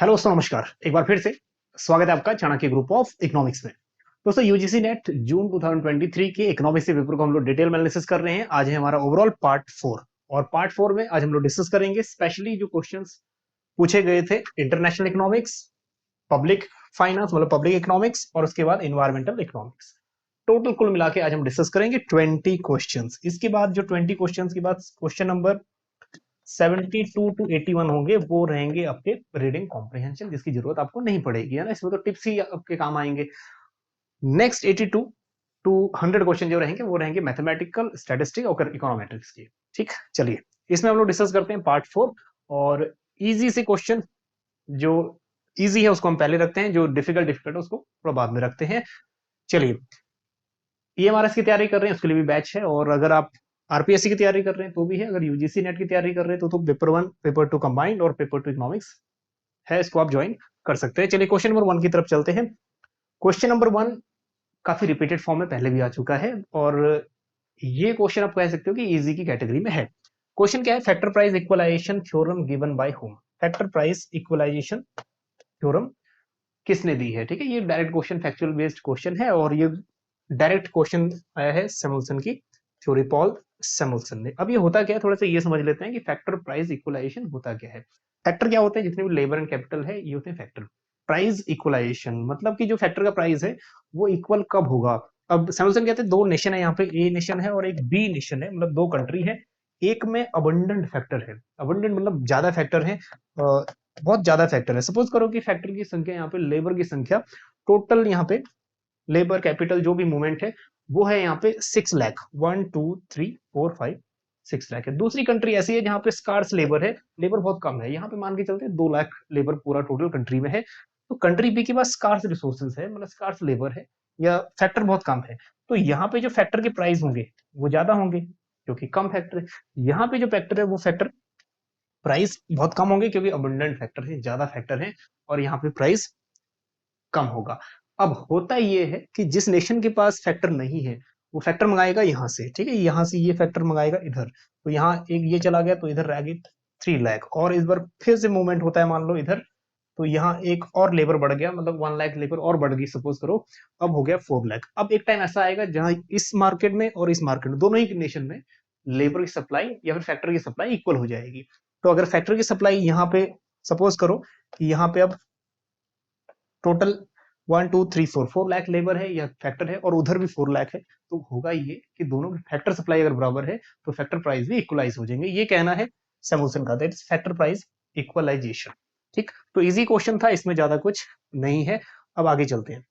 Hello दोस्तों, नमस्कार। एक बार फिर से स्वागत है आपका चाणक्य ग्रुप ऑफ इकोनॉमिक्स में। दोस्तों, यूजीसी नेट जून 2023 के इकोनॉमिक्स के पेपर को हम लोग डिटेल में एनालिसिस कर रहे हैं। आज है हमारा ओवरऑल पार्ट 4 और पार्ट 4 में आज हम लोग डिस्कस करेंगे स्पेशली जो क्वेश्चंस पूछे गए थे इंटरनेशनल इकोनॉमिक्स, पब्लिक फाइनेंस मतलब पब्लिक इकोनॉमिक्स और उसके बाद इन्वायरमेंटल इकोनॉमिक्स। टोटल कुल मिला के आज हम डिस्कस करेंगे 20 क्वेश्चंस। इसके बाद जो 20 क्वेश्चंस के बाद क्वेश्चन नंबर 72 टू 81 होंगे, वो रहेंगे आपके रीडिंग कॉम्प्रिहेंशन, जिसकी जरूरत आपको नहीं पड़ेगी, है ना। इसमें तो टिप्स ही आपके काम आएंगे। नेक्स्ट 82 टू 100 क्वेश्चन जो रहेंगे वो रहेंगे मैथमेटिकल, स्टैटिस्टिक्स और इकोनॉमेट्रिक्स के। ठीक, चलिए इसमें हम लोग डिस्कस करते हैं पार्ट 4। और इजी से क्वेश्चन, जो इजी है उसको हम पहले रखते हैं, जो डिफिकल्ट है उसको थोड़ा बाद में रखते हैं। चलिए, ईएमआरएस की तैयारी कर रहे हैं उसके लिए भी बैच है, और अगर आप आरपीएससी की तैयारी कर रहे हैं तो भी है, अगर यूजीसी नेट की तैयारी कर रहे हैं तो पेपर 1, पेपर 2 कंबाइंड और पेपर 2 इकोनॉमिक्स है, इसको आप ज्वाइन कर सकते हैं। चलिए क्वेश्चन नंबर 1 की तरफ चलते हैं। क्वेश्चन नंबर 1 काफी रिपीटेड फॉर्म में पहले भी आ चुका है, और ये क्वेश्चन आप कह सकते हो कि इजी की कैटेगरी में है। क्वेश्चन क्या है? Factor price equalization theorem given by home. Factor price equalization theorem किसने दी है? ठीक है, ये direct question, factual based question है, और ये डायरेक्ट क्वेश्चन आया है सैमुअल्सन की थ्योरी, पॉल सैमुअल्सन ने। अब ये होता क्या है, थोड़ा सा ये समझ लेते हैं कि फैक्टर प्राइस इक्वलाइजेशन होता क्या है। फैक्टर क्या होते हैं? जितने भी लेबर एंड कैपिटल है ये होते हैं फैक्टर। प्राइस इक्वलाइजेशन मतलब कि जो फैक्टर का प्राइस है वो इक्वल कब होगा। अब सैमुअल्सन कहते हैं दो नेशन है यहाँ पे, ए नेशन है और एक बी नेशन है, मतलब दो कंट्री है। एक में अबंडेंट फैक्टर है, अबंडेंट मतलब ज्यादा फैक्टर है, बहुत ज्यादा फैक्टर है। सपोज करो कि फैक्टर की संख्या यहाँ पे, लेबर की संख्या टोटल यहाँ पे, लेबर कैपिटल जो भी मूवमेंट है वो है यहाँ पे 6 लाख, 1 2 3 4 5 6 लाख है। दूसरी कंट्री ऐसी है जहाँ पे स्कार्स लेबर है, लेबर बहुत कम है, यहाँ पे मान के चलते हैं 2 लाख लेबर पूरा टोटल कंट्री में है। तो कंट्री बी के पास स्कार्स रिसोर्सेज है, मतलब स्कार्स लेबर है, या फैक्टर बहुत कम है। तो यहाँ पे जो फैक्टर के प्राइस होंगे वो ज्यादा होंगे क्योंकि कम फैक्टर है। यहाँ पे जो फैक्टर है वो फैक्टर प्राइस बहुत कम होंगे क्योंकि अबंडेंट फैक्टर है, ज्यादा फैक्टर है, और यहाँ पे प्राइस कम होगा। अब होता ये है कि जिस नेशन के पास फैक्टर नहीं है वो फैक्टर मंगाएगा यहाँ से, ठीक है, यहाँ से ये फैक्टर मंगाएगा इधर, तो यहाँ एक ये चला गया तो इधर रह गई 3 लाख, और इस बार फिर से मूवमेंट होता है मान लो इधर, तो यहाँ एक और लेबर बढ़ गया, मतलब 1 लाख लेबर और बढ़ गई सपोज करो, अब हो गया 4 लाख। अब एक टाइम ऐसा आएगा जहां इस मार्केट में और इस मार्केट में, दोनों ही नेशन में लेबर की सप्लाई या फिर फैक्टर की सप्लाई इक्वल हो जाएगी। तो अगर फैक्टर की सप्लाई यहाँ पे, सपोज करो कि यहाँ पे अब टोटल 1 2 3 4 4 लाख लेबर है या फैक्टर है, और उधर भी 4 लाख है, तो होगा ये कि दोनों की फैक्टर सप्लाई अगर बराबर है तो फैक्टर प्राइस भी इक्वलाइज हो जाएंगे। ये कहना है सैमुअल्सन का, that is factor price equalization. ठीक, तो इजी क्वेश्चन था, इसमें ज्यादा कुछ नहीं है। अब आगे चलते हैं,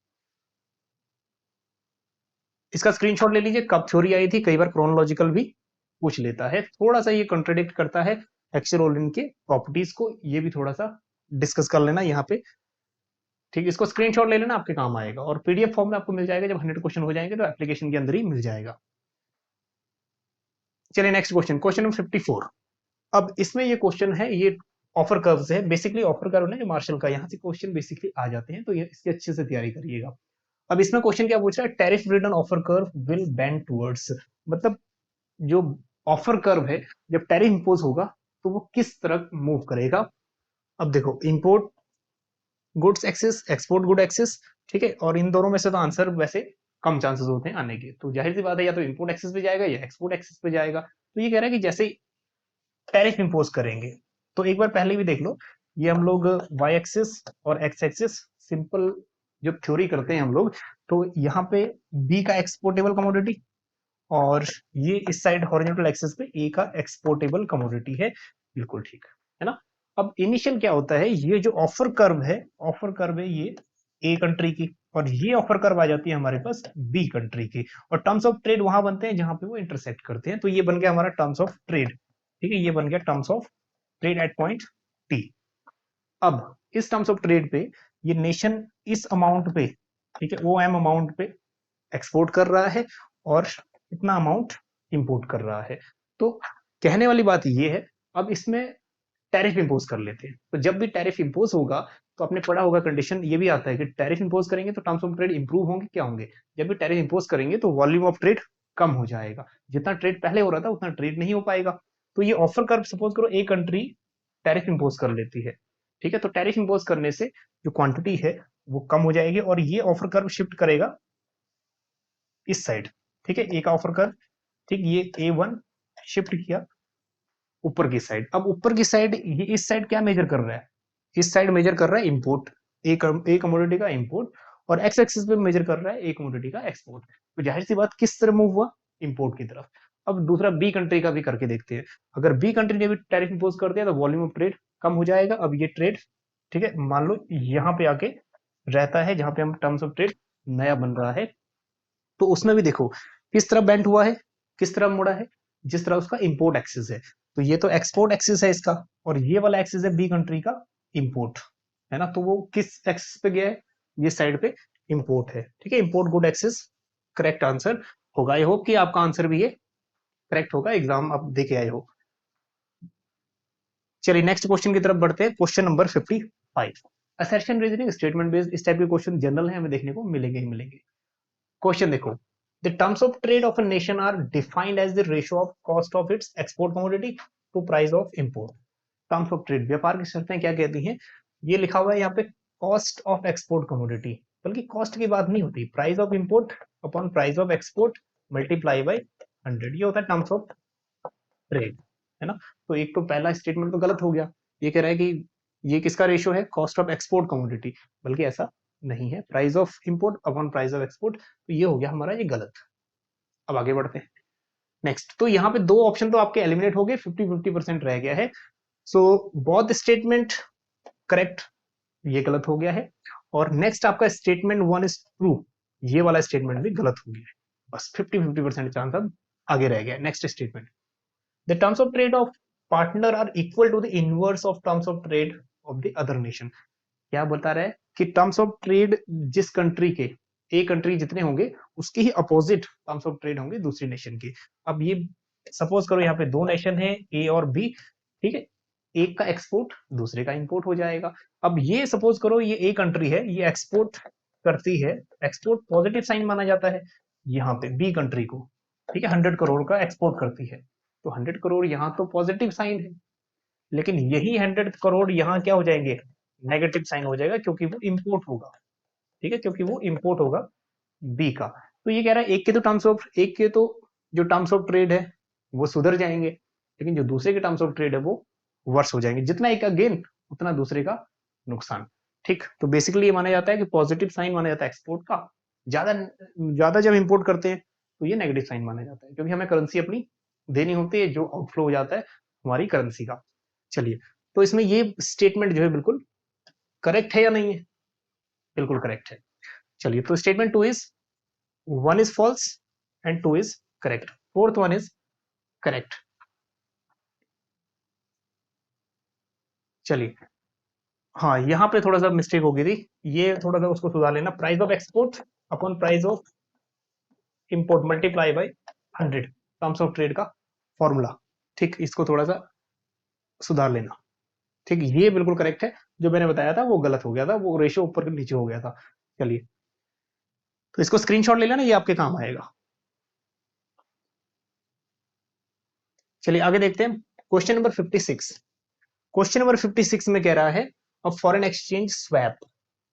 इसका स्क्रीनशॉट ले लीजिए। कब थ्योरी आई थी, कई बार क्रोनोलॉजिकल भी पूछ लेता है, थोड़ा सा ये कंट्राडिक्ट करता है एक्सेल के प्रॉपर्टीज को, ये भी थोड़ा सा डिस्कस कर लेना यहाँ पे। ठीक है, इसको स्क्रीनशॉट ले लेना, आपके काम आएगा, और पीडीएफ फॉर्म में आपको मिल जाएगा। जब 100 क्वेश्चन हो जाएंगे तो एप्लीकेशन के अंदर ही मिल जाएगा। चलिए नेक्स्ट क्वेश्चन, क्वेश्चन नंबर 54। अब इसमें ये क्वेश्चन है, ये ऑफर कर्व है, बेसिकली ऑफर कर्व ना, मार्शल का, यहाँ से क्वेश्चन बेसिकली आ जाते हैं, तो ये इसकी अच्छे से तैयारी करिएगा। अब इसमें क्वेश्चन क्या पूछ रहा है? Tariff return offer curve will bend towards, मतलब जो ऑफर कर्व है जब टैरिफ इंपोज होगा तो वो किस तरह मूव करेगा। अब देखो, import goods excess, export good excess, ठीक है, और इन दोनों में से तो आंसर वैसे कम चांसेस होते हैं आने के, तो जाहिर सी बात है या तो इंपोर्ट एक्सेस पे जाएगा या एक्सपोर्ट एक्सेस पे जाएगा। तो ये कह रहा है कि जैसे टैरिफ इंपोज करेंगे, तो एक बार पहले भी देख लो, ये हम लोग वाई एक्सिस और एक्स एक्सिस सिंपल जो थ्योरी करते हैं हम लोग, तो यहाँ पे बी का एक्सपोर्टेबल कमोडिटी, और ये इस साइड हॉरिजॉन्टल एक्सिस पे ए का एक्सपोर्टेबल कमोडिटी है, बिल्कुल ठीक है ना। अब इनिशियल क्या होता है, ये जो ऑफर कर्व है, ऑफर कर्व है ये ए कंट्री की, और ये ऑफर कर्व आ जाती है हमारे पास बी कंट्री की, और टर्म्स ऑफ ट्रेड वहां बनते हैं जहां पे वो इंटरसेक्ट करते हैं, तो ये बन गया हमारा टर्म्स ऑफ ट्रेड। ठीक है, ये बन गया terms of trade at point T. अब इस टर्म्स ऑफ ट्रेड पे ये नेशन इस अमाउंट पे, ठीक है, ओ एम अमाउंट पे एक्सपोर्ट कर रहा है, और इतना अमाउंट इंपोर्ट कर रहा है। तो कहने वाली बात ये है, अब इसमें टैरिफ इंपोज कर लेते हैं, तो जब भी टैरिफ इंपोज होगा तो आपने पढ़ा होगा, कंडीशन ये भी आता है कि टैरिफ इंपोज करेंगे तो टर्म्स ऑफ ट्रेड इंप्रूव होंगे, क्या होंगे? जब भी टैरिफ इंपोज करेंगे तो वॉल्यूम ऑफ ट्रेड कम हो जाएगा, जितना ट्रेड पहले हो रहा था उतना ट्रेड नहीं हो पाएगा। तो ये ऑफर कर, सपोज करो एक कंट्री टैरिफ इंपोज कर लेती है, ठीक है, तो टैरिफ इंपोज करने से जो क्वांटिटी है वो कम हो जाएगी और ये ऑफर कर्व शिफ्ट करेगा इस साइड। ठीक है, एक ऑफर कर्व, ठीक, ये A1 शिफ्ट किया ऊपर की साइड। अब ऊपर की साइड, ये इस साइड क्या मेजर कर रहा है, इस साइड मेजर कर रहा है इंपोर्ट, एक कमोडिटी का इंपोर्ट, और एक्स एक्सिस पे मेजर कर रहा है एक कमोडिटी का एक्सपोर्ट। तो जाहिर सी बात किस तरफ मूव हुआ, इंपोर्ट की तरफ। अब दूसरा बी कंट्री का भी करके देखते हैं। अगर बी कंट्री ने भी टैरिफ इंपोज कर दिया तो वॉल्यूम ऑफ ट्रेड कम हो जाएगा। अब ये ट्रेड, ठीक है, मान लो यहाँ पे आके रहता है, जहां पे हम टर्म्स ऑफ ट्रेड नया बन रहा है, तो उसमें भी देखो किस तरह बेंट हुआ है, किस तरह मुड़ा है, जिस तरह उसका इंपोर्ट एक्सिस है। तो ये तो एक्सपोर्ट एक्सिस है इसका, और ये वाला एक्सिस है बी कंट्री का इंपोर्ट, है ना। तो वो किस एक्सिस पे गया है, ये साइड पे इंपोर्ट है। ठीक है, import good excise correct answer होगा। आई होप कि आपका आंसर भी ये करेक्ट होगा, एग्जाम आप देके आए हो। चलिए नेक्स्ट क्वेश्चन की तरफ बढ़ते हैं, question number 55। Assertion reasoning statement based इस टाइप के क्वेश्चन जनरल है, हमें देखने को मिलेंगे ही मिलेंगे। क्वेश्चन देखो, the terms of trade of a nation are defined as the ratio of cost of its export commodity to price of import। Terms of trade, व्यापार की शर्तें क्या कहती हैं, ये लिखा हुआ है यहाँ पे कॉस्ट ऑफ एक्सपोर्ट कमोडिटी, बल्कि कॉस्ट की बात नहीं होती, price of import upon price of export multiply by 100, ये होता है टर्म्स ऑफ ट्रेड, है ना। तो एक तो पहला स्टेटमेंट तो गलत हो गया, ये कह रहा है कि ये किसका रेशियो है, कॉस्ट ऑफ एक्सपोर्ट कमोडिटी, बल्कि ऐसा नहीं है, price of import upon price of export. तो ये हो गया हमारा ये गलत। अब आगे बढ़ते हैं नेक्स्ट। तो यहाँ पे दो ऑप्शन तो आपके एलिमिनेट हो गए, 50-50% रह गया है। सो बोथ स्टेटमेंट करेक्ट, ये गलत हो गया है। और नेक्स्ट आपका स्टेटमेंट 1 इज ट्रू, ये वाला स्टेटमेंट भी गलत हो गया है। बस 50-50% चांस अब आगे रह गया। Next statement, the terms of trade of partner are equal to the inverse of terms of trade of the other nation. क्या बता रहा है कि टर्म्स ऑफ ट्रेड जिस कंट्री के, एक कंट्री जितने होंगे उसके ही अपोजिट टर्म्स ऑफ ट्रेड होंगे दूसरी नेशन के। अब ये सपोज करो यहाँ पे दो नेशन है ए और बी, ठीक है, एक का एक्सपोर्ट दूसरे का इंपोर्ट हो जाएगा। अब ये सपोज करो ये ए कंट्री है, ये एक्सपोर्ट करती है, एक्सपोर्ट पॉजिटिव साइन माना जाता है यहाँ पे बी कंट्री को, ठीक है, 100 करोड़ का एक्सपोर्ट करती है, तो 100 करोड़ यहाँ तो पॉजिटिव साइन है, लेकिन यही 100 करोड़ यहाँ क्या हो जाएंगे, नेगेटिव साइन हो जाएगा, क्योंकि वो इंपोर्ट होगा। ठीक है, क्योंकि वो इंपोर्ट होगा बी का। तो ये कह रहा है एक के तो जो टर्म्स ऑफ ट्रेड है वो सुधर जाएंगे, लेकिन जो दूसरे के टर्म्स ऑफ ट्रेड है वो वर्स हो जाएंगे, जितना एक का गेन उतना दूसरे का नुकसान। ठीक, तो बेसिकली ये माना जाता है कि पॉजिटिव साइन माना जाता है एक्सपोर्ट का, ज्यादा ज्यादा जब इंपोर्ट करते हैं तो ये नेगेटिव साइन माना जाता है, क्योंकि हमें करेंसी अपनी देनी होती है, जो आउटफ्लो हो जाता है हमारी करेंसी का। चलिए, तो इसमें ये स्टेटमेंट जो है बिल्कुल करेक्ट है या नहीं है, बिल्कुल करेक्ट है। चलिए, तो statement 2 is 1 is false and 2 is correct, fourth 1 is correct. चलिए, हाँ यहाँ पे थोड़ा सा मिस्टेक हो गई थी, ये थोड़ा सा उसको सुधार लेना, price of export upon price of import multiply by 100, terms of trade का फॉर्मूला। ठीक, इसको थोड़ा सा सुधार लेना। ठीक, ये बिल्कुल करेक्ट है, जो मैंने बताया था वो गलत हो गया था, वो रेशियो ऊपर नीचे हो गया था। चलिए, तो इसको स्क्रीनशॉट ले लेना, ये आपके काम आएगा। चलिए आगे देखते हैं, क्वेश्चन नंबर 56। क्वेश्चन नंबर 56 में कह रहा है अब फॉरेन एक्सचेंज स्वैप।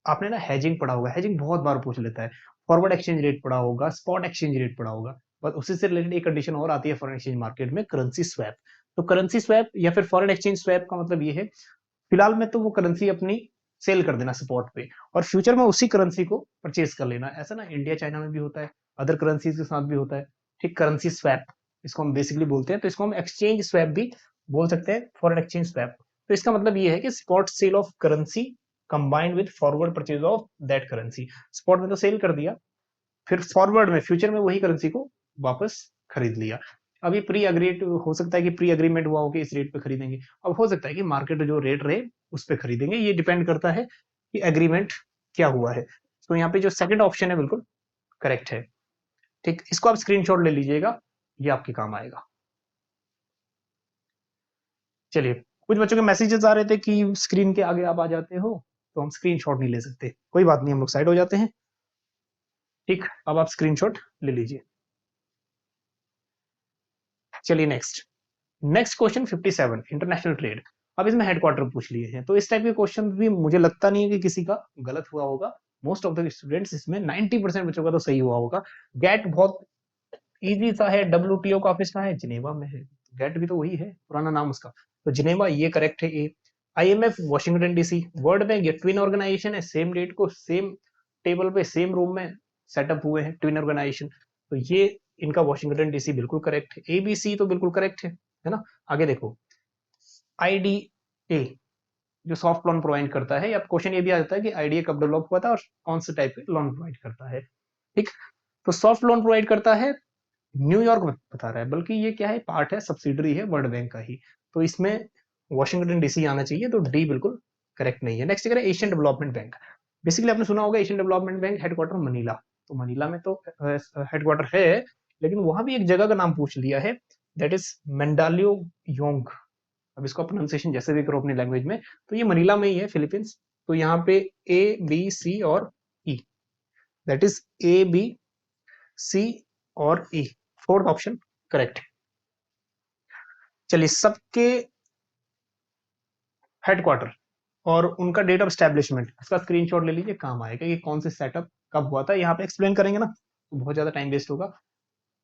आपने ना हैजिंग पढ़ा होगा, हैजिंग बहुत बार पूछ लेता है, फॉरवर्ड एक्सचेंज रेट पढ़ा होगा, स्पॉट एक्सचेंज रेट पढ़ा होगा, बस उसी से रिलेटेड एक कंडीशन और आती है फॉरेन एक्सचेंज मार्केट में, करेंसी स्वैप। तो करेंसी स्वैप या फिर फॉरेन एक्सचेंज स्वैप का मतलब ये है, फिलहाल में तो वो करेंसी अपनी सेल कर देना स्पॉट पे, और फ्यूचर में उसी करेंसी को परचेज कर लेना। ऐसा ना इंडिया चाइना में भी होता है, अदर करेंसीज के साथ भी होता है। ठीक, करेंसी स्वैप इसको हम बेसिकली बोलते हैं, तो इसको हम एक्सचेंज स्वैप भी बोल सकते हैं, फॉरेन एक्सचेंज स्वैप। तो इसका मतलब ये है कि spot sale of currency combined with forward purchase of that currency. Spot में तो सेल कर दिया, फिर फॉरवर्ड में फ्यूचर में वही करेंसी को वापस खरीद लिया। अभी प्री अग्रीड हो सकता है कि प्री अग्रीमेंट हुआ हो कि इस रेट पे खरीदेंगे, अब हो सकता है कि मार्केट जो रेट रहे उस पे खरीदेंगे, ये डिपेंड करता है कि एग्रीमेंट क्या हुआ है। तो यहाँ पे जो सेकंड ऑप्शन है बिल्कुल करेक्ट है। ठीक, इसको आप स्क्रीनशॉट ले लीजिएगा, ये आपके काम आएगा। चलिए, कुछ बच्चों के मैसेजेस आ रहे थे कि स्क्रीन के आगे आप आ जाते हो तो हम स्क्रीनशॉट नहीं ले सकते, कोई बात नहीं, हम लोग साइड हो जाते हैं। ठीक, अब आप स्क्रीनशॉट ले लीजिए। चलिए नेक्स्ट क्वेश्चन 57, इंटरनेशनल ट्रेड। अब इसमें हेडक्वार्टर पूछ लिए हैं, तो इस टाइप के क्वेश्चन भी मुझे लगता नहीं है कि किसी का गलत हुआ होगा। मोस्ट ऑफ द स्टूडेंट्स इसमें 90% बच्चों का तो सही हुआ होगा। गेट बहुत इजी सा है, WTO का ऑफिस कहाँ है, जिनेवा में है। गेट भी तो वही है, पुराना नाम उसका, तो जिनेवा ये करेक्ट है। ए IMF Washington DC, world bank ये ट्विन ऑर्गेनाइजेशन है, सेम डेट को सेम टेबल पे सेम रूम में सेटअप हुए हैं ट्विन ऑर्गेनाइजेशन, तो ये इनका वॉशिंगटन DC बिल्कुल करेक्ट है। ABC तो बिल्कुल करेक्ट है ना। आगे देखो IDA जो सॉफ्ट लोन प्रोवाइड करता है, या क्वेश्चन ये भी आ जाता है कि IDA कब डेवलप हुआ था और कौन से टाइप के लोन प्रोवाइड करता है। ठीक, तो सॉफ्ट लोन प्रोवाइड करता है न्यूयॉर्क में बता रहा है, बल्कि ये क्या है, पार्ट है, सब्सिडरी है वर्ल्ड बैंक का ही, तो इसमें वॉशिंगटन DC आना चाहिए, तो डी बिल्कुल करेक्ट नहीं है। नेक्स्ट है एशियन डेवलपमेंट बैंक। बेसिकली आपने सुना होगा Asian development bank headquarter Manila, तो मनीला में तो हेडक्वार्टर है, लेकिन वहां भी एक जगह का नाम पूछ लिया है, दैट इज मेंडालियो योंग। अब इसको प्रोनाउंसिएशन जैसे भी करो अपनी लैंग्वेज में, तो ये मनीला में ही है, फिलीपींस। तो यहाँ पे A B C और E, दैट इज ABC और E, फोर्थ ऑप्शन करेक्ट है। चलिए, सबके हेडक्वार्टर और उनका डेट ऑफ स्टैब्लिशमेंट, इसका स्क्रीनशॉट ले लीजिए, काम आएगा कि कौन से सेटअप कब हुआ था। यहाँ पे एक्सप्लेन करेंगे ना तो बहुत ज्यादा टाइम वेस्ट होगा,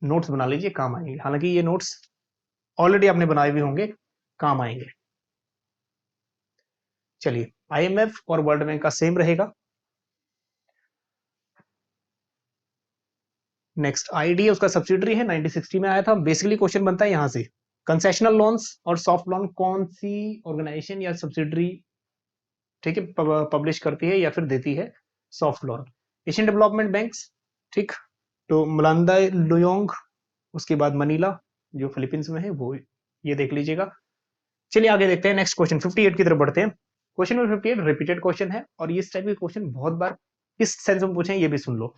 नोट्स बना लीजिए, काम आएंगे। हालांकि ये नोट्स ऑलरेडी आपने बनाए हुए होंगे, काम आएंगे। चलिए, IMF और वर्ल्ड बैंक का सेम रहेगा। नेक्स्ट IDA उसका सब्सिडरी है, 1960 में आया था। बेसिकली क्वेश्चन बनता है यहां से, कंसेशनल लोन्स और सॉफ्ट लोन कौन सी ऑर्गेनाइजेशन या सब्सिडरी, ठीक है, पब्लिश करती है या फिर देती है soft loan? Asian development banks, ठीक, तो मलांदा लुयोंग, उसके बाद मनीला जो फिलीपींस में है वो, ये देख लीजिएगा। चलिए आगे देखते हैं, नेक्स्ट क्वेश्चन 58 की तरफ बढ़ते हैं। क्वेश्चन नंबर 58 रिपीटेड क्वेश्चन है, और इस टाइप के क्वेश्चन बहुत बार किस सेंस में पूछे ये भी सुन लो।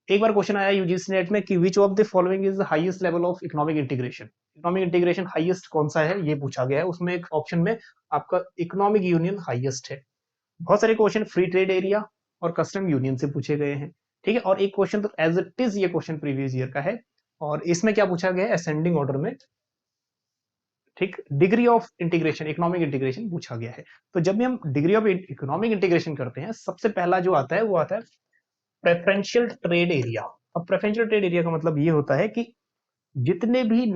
एक बार क्वेश्चन आया यूजीसी नेट में कि विच of the following is the highest level of economic integration, economic integration highest कौन सा है, ये पूछा गया है। उसमें एक ऑप्शन में आपका इकोनॉमिक यूनियन हाईएस्ट है। बहुत सारे क्वेश्चन फ्री ट्रेड एरिया और कस्टम यूनियन से पूछे गए हैं, ठीक है। और एक क्वेश्चन तो एज इट इज ये क्वेश्चन प्रीवियस ईयर का है, और इसमें क्या पूछा गया है, असेंडिंग ऑर्डर में, ठीक, degree of integration, economic integration पूछा गया है। तो जब भी हम डिग्री ऑफ इकोनॉमिक इंटीग्रेशन करते हैं, सबसे पहला जो आता है वो आता है प्रेफरेंशियल ट्रेड एरिया। अब प्रेफरेंशियल ट्रेड एरिया का मतलब ये होता है कि जितने भी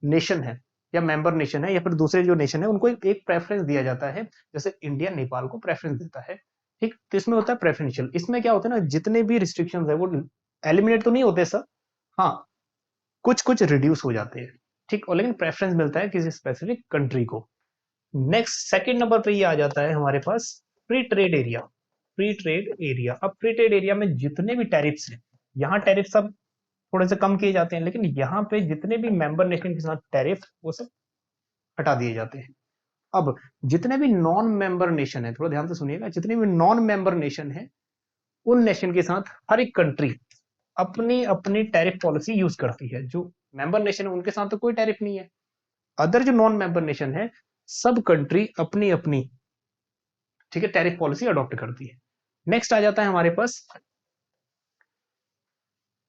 नेशन है या मेंबर नेशन है या फिर दूसरे जो नेशन है, उनको एक प्रेफरेंस दिया जाता है। जैसे इंडिया नेपाल को प्रेफरेंस देता है, ठीक, तो इसमें होता है प्रेफरेंशियल। इसमें क्या होता है ना, जितने भी रिस्ट्रिक्शंस है वो एलिमिनेट तो नहीं होते सर, हाँ, कुछ कुछ रिड्यूस हो जाते हैं, ठीक, और लेकिन प्रेफरेंस मिलता है किसी स्पेसिफिक कंट्री को। नेक्स्ट सेकंड नंबर पे ये आ जाता है हमारे पास free trade area. Free trade area, अब फ्री ट्रेड एरिया में जितने भी टैरिफ्स हैं, यहाँ टैरिफ सब थोड़े से कम किए जाते हैं, लेकिन यहाँ पे जितने भी मेंबर नेशन के साथ टैरिफ वो सब हटा दिए जाते हैं। अब जितने भी नॉन मेंबर नेशन है, थोड़ा ध्यान से सुनिएगा, जितने भी नॉन मेंबर नेशन है, उन नेशन के साथ हर एक कंट्री अपनी अपनी टैरिफ पॉलिसी यूज करती है। जो मेंबर नेशन है उनके साथ तो कोई टैरिफ नहीं है, अदर जो नॉन मेंबर नेशन है, सब कंट्री अपनी अपनी, ठीक है, टैरिफ पॉलिसी अडॉप्ट करती है। नेक्स्ट आ जाता है हमारे पास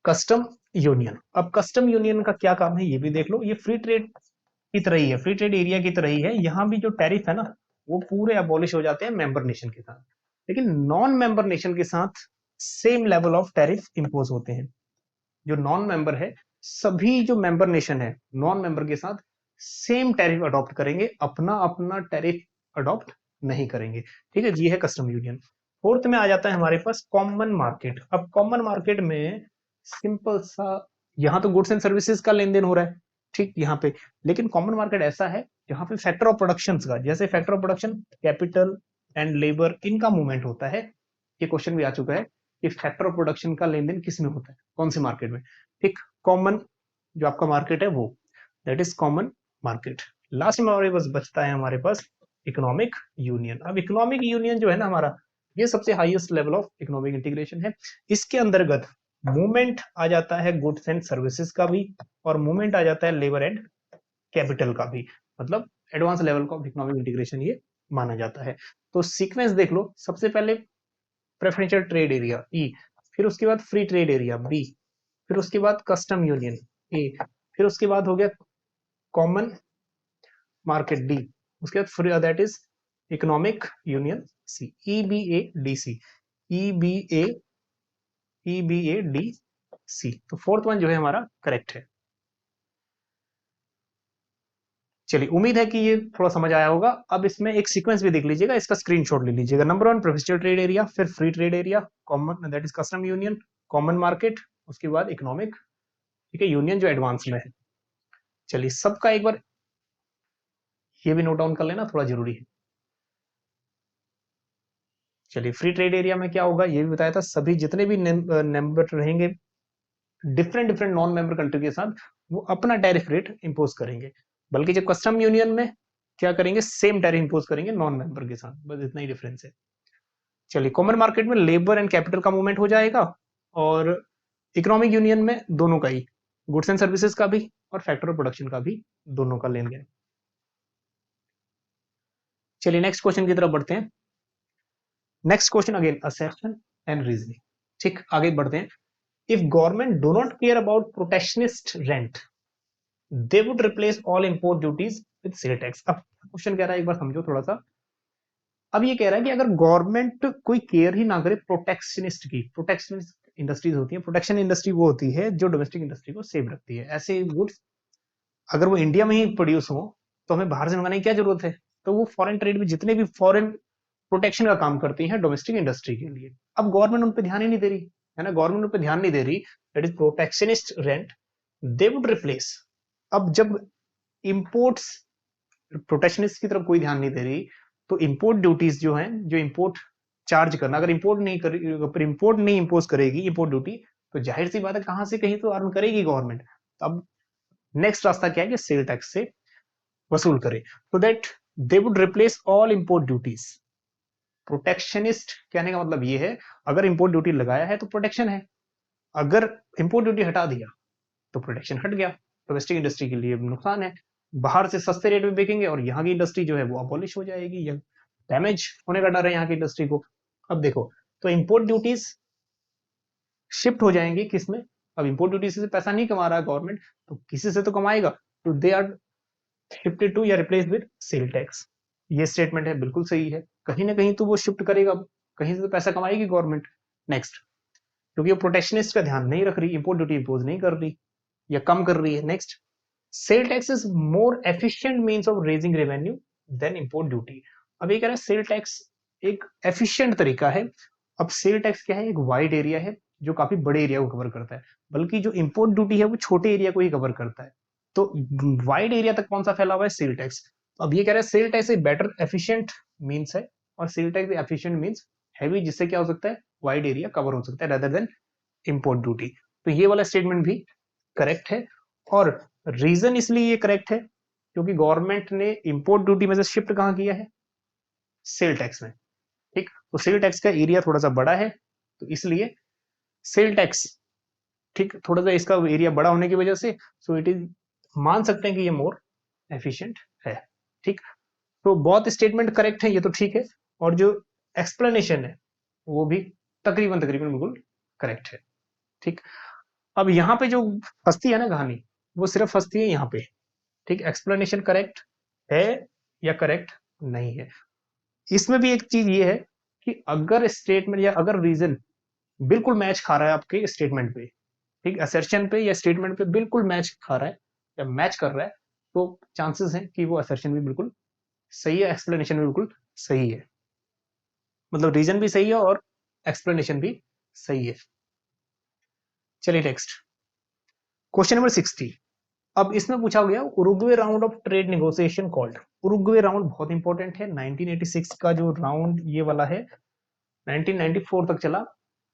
कस्टम यूनियन। अब कस्टम यूनियन का क्या काम है ये भी देख लो। ये फ्री ट्रेड की तरह ही है, फ्री ट्रेड एरिया की तरह ही है। यहाँ भी जो टैरिफ है ना, वो पूरे अबॉलिश हो जाते हैं मेंबर नेशन के साथ, लेकिन नॉन मेंबर नेशन के साथ same level of tariff impose होते हैं। जो नॉन मेंबर है, सभी जो मेंबर नेशन है नॉन मेंबर के साथ सेम टैरिफ अडॉप्ट करेंगे, अपना अपना टैरिफ अडॉप्ट नहीं करेंगे, ठीक है जी, है कस्टम यूनियन। फोर्थ में आ जाता है हमारे पास कॉमन मार्केट। अब कॉमन मार्केट में सिंपल सा, यहाँ तो गुड्स एंड सर्विसेज का लेन देन हो रहा है, ठीक, यहाँ पे, लेकिन कॉमन मार्केट ऐसा है जहां पे फैक्टर ऑफ प्रोडक्शन का, जैसे factor of production, capital and labour, इनका मूवमेंट होता है। ये क्वेश्चन भी आ चुका है कि फैक्टर ऑफ प्रोडक्शन का लेन देन किस में होता है, कौन से मार्केट में, ठीक, कॉमन जो आपका मार्केट है वो, that is common market. Last में हमारे पास बचता है हमारे पास इकोनॉमिक यूनियन। अब इकोनॉमिक यूनियन जो है ना हमारा, ये सबसे highest level of economic integration है। इसके अंतर्गत मूवमेंट आ जाता है गुड्स एंड सर्विसेज का भी, और मूवमेंट आ जाता है लेबर एंड कैपिटल का भी, मतलब एडवांस लेवल का इकोनॉमिक इंटीग्रेशन ये माना जाता है। तो सीक्वेंस देख लो, सबसे पहले प्रेफरेंशियल ट्रेड एरिया ई, फिर उसके बाद फ्री ट्रेड एरिया बी, फिर उसके बाद कस्टम यूनियन ए, फिर उसके बाद हो गया कॉमन मार्केट डी, उसके बाद that is economic union C, EBADC, EBADC। तो फोर्थ वन जो है हमारा करेक्ट है। चलिए, उम्मीद है कि ये थोड़ा समझ आया होगा। अब इसमें एक सीक्वेंस भी देख लीजिएगा, इसका स्क्रीनशॉट ले लीजिएगा। नंबर 1 प्रोफेशनल ट्रेड एरिया, फिर free trade area, common that is custom union, common market, उसके बाद इकोनॉमिक, ठीक है, यूनियन जो एडवांस में है। चलिए सबका एक बार ये भी नोट डाउन कर लेना, थोड़ा जरूरी है। चलिए, फ्री ट्रेड एरिया में क्या होगा ये भी बताया था, सभी जितने भी मेंबर रहेंगे different different non member country के साथ, वो अपना टैरिफ रेट इंपोज करेंगे। बल्कि जब कस्टम यूनियन में क्या करेंगे, सेम टैरिफ इंपोज करेंगे नॉन मेंबर के साथ, बस इतना ही डिफरेंस है। चलिए, कॉमन मार्केट में लेबर एंड कैपिटल का मूवमेंट हो जाएगा, और इकोनॉमिक यूनियन में दोनों का ही, गुड्स एंड सर्विसेज का भी और फैक्टर ऑफ प्रोडक्शन का भी, दोनों का लेन देन। चलिए नेक्स्ट क्वेश्चन की तरफ बढ़ते हैं। Next question again assertion and reasoning. ठीक, आगे बढ़ते हैं। If government do not care about protectionist rent, they would replace all import duties with sale tax. अब क्वेश्चन कह रहा है, एक बार समझो थोड़ा सा। अब ये कह रहा है कि अगर गवर्नमेंट कोई केयर ही ना करे प्रोटेक्शनिस्ट की, प्रोटेक्शनिस्ट इंडस्ट्रीज होती है, प्रोटेक्शन इंडस्ट्री वो होती है जो डोमेस्टिक इंडस्ट्री को सेव रखती है। ऐसे गुड्स अगर वो इंडिया में ही प्रोड्यूस हो तो हमें बाहर से मंगाने की क्या जरूरत है। तो वो फॉरेन ट्रेड में जितने भी फॉरेन प्रोटेक्शन का काम करती है डोमेस्टिक इंडस्ट्री के लिए, अब गवर्नमेंट उन पर ध्यान ही नहीं दे रही है ना, गवर्नमेंट उन पर ध्यान नहीं दे रही, that is protectionist rent, they would replace. अब जब इंपोर्ट्स प्रोटेक्शनिस्ट की तरफ कोई ध्यान नहीं दे रही, तो इंपोर्ट ड्यूटीज जो हैं, जो इंपोर्ट चार्ज करना, अगर इंपोर्ट नहीं इंपोज करेगी इंपोर्ट ड्यूटी, तो जाहिर सी बात है कहां से कहीं तो अर्न करेगी गवर्नमेंट। अब नेक्स्ट रास्ता क्या है कि सेल टैक्स से वसूल करे, तो that they would replace all import duties. Protectionist कहने का मतलब ये है, अगर इंपोर्ट ड्यूटी लगाया है तो प्रोटेक्शन है, अगर इंपोर्ट ड्यूटी हटा दिया तो प्रोटेक्शन हट गया, डोमेस्टिक इंडस्ट्री के लिए नुकसान है, बाहर से सस्ते रेट में बेचेंगे और यहाँ की इंडस्ट्री जो है वो अबॉलिश हो जाएगी या डैमेज होने का डर है यहाँ की इंडस्ट्री को। अब देखो, तो इंपोर्ट ड्यूटीज शिफ्ट हो जाएंगी किसमें, अब इंपोर्ट ड्यूटी से पैसा नहीं कमा रहा है गवर्नमेंट, तो किसी से तो कमाएगा, तो दे आर शिफ्टेड टू या रिप्लेस विद सेल टैक्स। ये स्टेटमेंट है, बिल्कुल सही है, कहीं ना कहीं तो वो शिफ्ट करेगा, कहीं से तो पैसा कमाएगी गवर्नमेंट। नेक्स्ट, क्योंकि वो प्रोटेक्शनिस्ट का ध्यान नहीं रख रही, इंपोर्ट ड्यूटी इंपोज नहीं कर रही या कम कर रही है। Next, sale tax is more efficient means of raising revenue than import duty. अब ये कह रहा है सेल टैक्स एक एफिशिएंट तरीका है। अब सेल टैक्स क्या है, एक वाइड एरिया है जो काफी बड़े एरिया को कवर करता है, बल्कि जो इंपोर्ट ड्यूटी है वो छोटे एरिया को ही कवर करता है। तो वाइड एरिया तक कौन सा फैला हुआ है, सेल टैक्स। तो अब ये कह रहा है sale tax a better efficient means है, और sale tax efficient means heavy, जिससे क्या हो सकता है, वाइड एरिया कवर हो सकता है रेदर देन इंपोर्ट ड्यूटी। तो ये वाला स्टेटमेंट भी करेक्ट है, और रीजन इसलिए ये करेक्ट है क्योंकि गवर्नमेंट ने इंपोर्ट ड्यूटी में से शिफ्ट कहां किया है, सेल टैक्स में। ठीक, तो सेल टैक्स का एरिया थोड़ा सा बड़ा है, तो इसलिए सेल टैक्स, ठीक, थोड़ा सा इसका एरिया बड़ा होने की वजह से, सो इट इज, मान सकते हैं कि ये मोर एफिशिएंट है। ठीक, तो बहुत स्टेटमेंट करेक्ट है, ये तो ठीक है, और जो एक्सप्लेनेशन है वो भी तकरीबन तकरीबन बिल्कुल करेक्ट है। ठीक, अब यहाँ पे जो फंसती है ना कहानी, वो सिर्फ फंसती है यहाँ पे। ठीक, एक्सप्लेनेशन करेक्ट है या करेक्ट नहीं है। इसमें भी एक चीज ये है कि अगर स्टेटमेंट या अगर रीजन बिल्कुल मैच खा रहा है आपके स्टेटमेंट पे, ठीक, असर्शन पे या स्टेटमेंट पे बिल्कुल मैच खा रहा है या मैच कर रहा है, तो चांसेस हैं कि वो असर्शन भी बिल्कुल सही है, एक्सप्लेनेशन भी बिल्कुल सही है, मतलब रीजन भी सही है और एक्सप्लेनेशन भी सही है। चलिए नेक्स्ट, क्वेश्चन नंबर 60। अब इसमें पूछा गया Uruguay round of trade negotiation called. Uruguay round बहुत इंपॉर्टेंट है, 1986 का जो राउंड ये वाला है 1994 तक चला,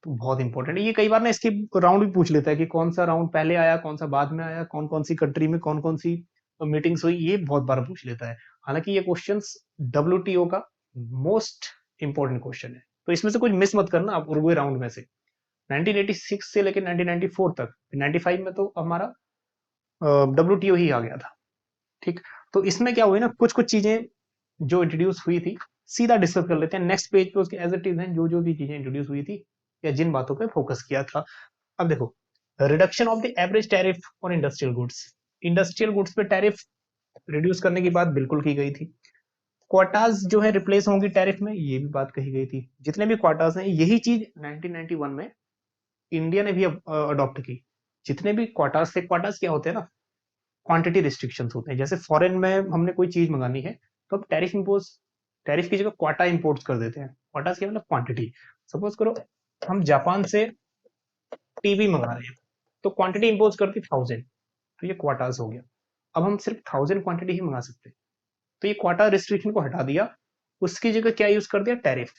तो बहुत इंपॉर्टेंट है ये। कई बार ना इसकी राउंड भी पूछ लेता है कि कौन सा राउंड पहले आया, कौन सा बाद में आया, कौन कौन सी कंट्री में कौन कौन सी मीटिंग्स हुई, ये बहुत बार पूछ लेता है। हालांकि ये क्वेश्चंस WTO का मोस्ट इंपॉर्टेंट क्वेश्चन है, तो इसमें से कुछ मिस मत करना आप उरुग्वे राउंड में से। 1986 से लेकर 1994 तक, 95 में तो हमारा WTO ही आ गया था। ठीक, तो इसमें क्या हुई ना, कुछ कुछ चीजें जो इंट्रोड्यूस हुई थी सीधा डिस्कस कर लेते हैं नेक्स्ट पेज पे, उसके एज इट इज हैं जो जो भी चीजें इंट्रोड्यूस हुई थी या जिन बातों पे फोकस किया था। अब देखो, reduction of the average tariff on industrial goods, industrial goods पे टैरिफ रिड्यूस करने की बात बिल्कुल की गई थी। क्वाटाज जो है रिप्लेस होंगी टैरिफ में, ये भी बात कही गई थी। जितने भी क्वाटाज हैं, यही चीज 1991 में इंडिया ने भी अडॉप्ट की। जितने भी क्वाटाज थे, क्वाटाज क्या होते हैं ना, क्वांटिटी रिस्ट्रिक्शंस होते हैं। जैसे फॉरेन में हमने कोई चीज मंगानी है तो अब टैरिफ की जगह क्वाटा इंपोर्ट कर देते हैं। क्वाटाज क्या मतलब क्वांटिटी। सपोज करो हम जापान से टीवी मंगा रहे हैं, तो क्वांटिटी इंपोज करती 1000, तो ये क्वाटाज हो गया। अब हम सिर्फ 1000 क्वांटिटी ही मंगा सकते हैं, तो ये क्वाटा रिस्ट्रिक्शन को हटा दिया। उसकी जगह क्या यूज कर दिया, टैरिफ,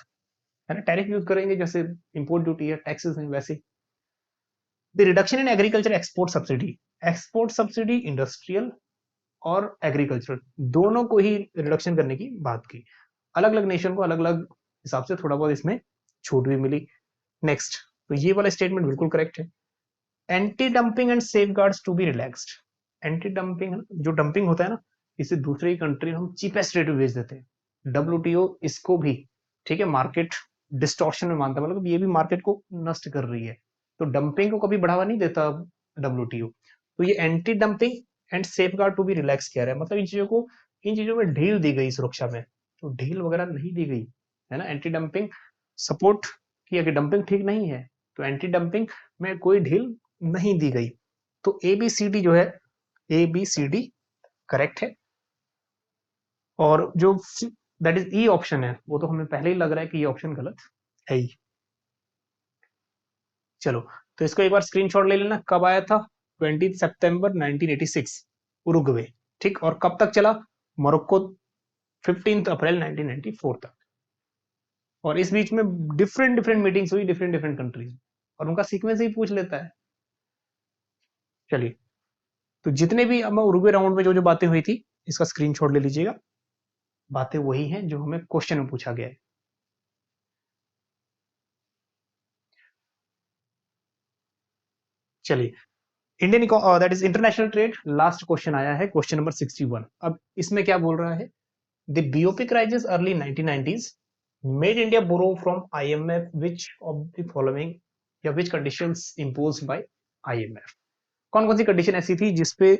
है ना। टैरिफ यूज करेंगे जैसे इंपोर्ट ड्यूटी है, टैक्सेस हैं, वैसे। The reduction in agriculture export subsidy industrial और एग्रीकल्चर दोनों को ही रिडक्शन करने की बात की। अलग अलग नेशन को अलग अलग हिसाब से थोड़ा बहुत इसमें छूट भी मिली। नेक्स्ट, तो ये वाला स्टेटमेंट बिल्कुल करेक्ट है। Anti dumping and safeguards to be relaxed. Anti dumping, जो डंपिंग होता है ना, इसे दूसरे कंट्री हम चीपेस्ट रेट में बेच देते हैं। डब्ल्यूटीओ इसको भी, ठीक है, मार्केट डिस्टॉर्शन में मानता है, मतलब ये भी मार्केट को नष्ट कर रही है, तो डंपिंग को कभी बढ़ावा नहीं देता डब्ल्यूटीओ। तो ये anti dumping and safeguard to be relax किया है, मतलब इन चीजों में ढील दी गई सुरक्षा में, तो ढील वगैरह नहीं दी गई, है ना। एंटी डंपिंग सपोर्ट किया कि डंपिंग ठीक नहीं है, तो एंटी डंपिंग में कोई ढील नहीं दी गई। तो ए बी सी डी जो है, A B C D correct है। और जो दैट इज ई ऑप्शन है, वो तो हमें पहले ही लग रहा है कि ये ऑप्शन गलत है ही। चलो, तो इसको एक बार स्क्रीनशॉट ले लेना। कब आया था, 20 सितंबर 1986, उरुग्वे, ठीक। और कब तक चला, मोरक्को 15 अप्रैल 1994 तक। और इस बीच में डिफरेंट डिफरेंट मीटिंग्स हुई डिफरेंट डिफरेंट कंट्रीज, और उनका सीक्वेंस ही पूछ लेता है। चलिए, तो जितने भी अब उरुग्वे राउंड में जो जो बातें हुई थी, इसका स्क्रीनशॉट ले लीजिएगा। बातें वही हैं जो हमें क्वेश्चन में पूछा गया है। चलिए, Indian that is international trade, last question आया है, क्वेश्चन नंबर 61। अब इसमें क्या बोल रहा है, the BOP crisis early 1990s made India borrow from IMF which of the following, या which conditions imposed by IMF. कौन कौन सी कंडीशन ऐसी थी जिसपे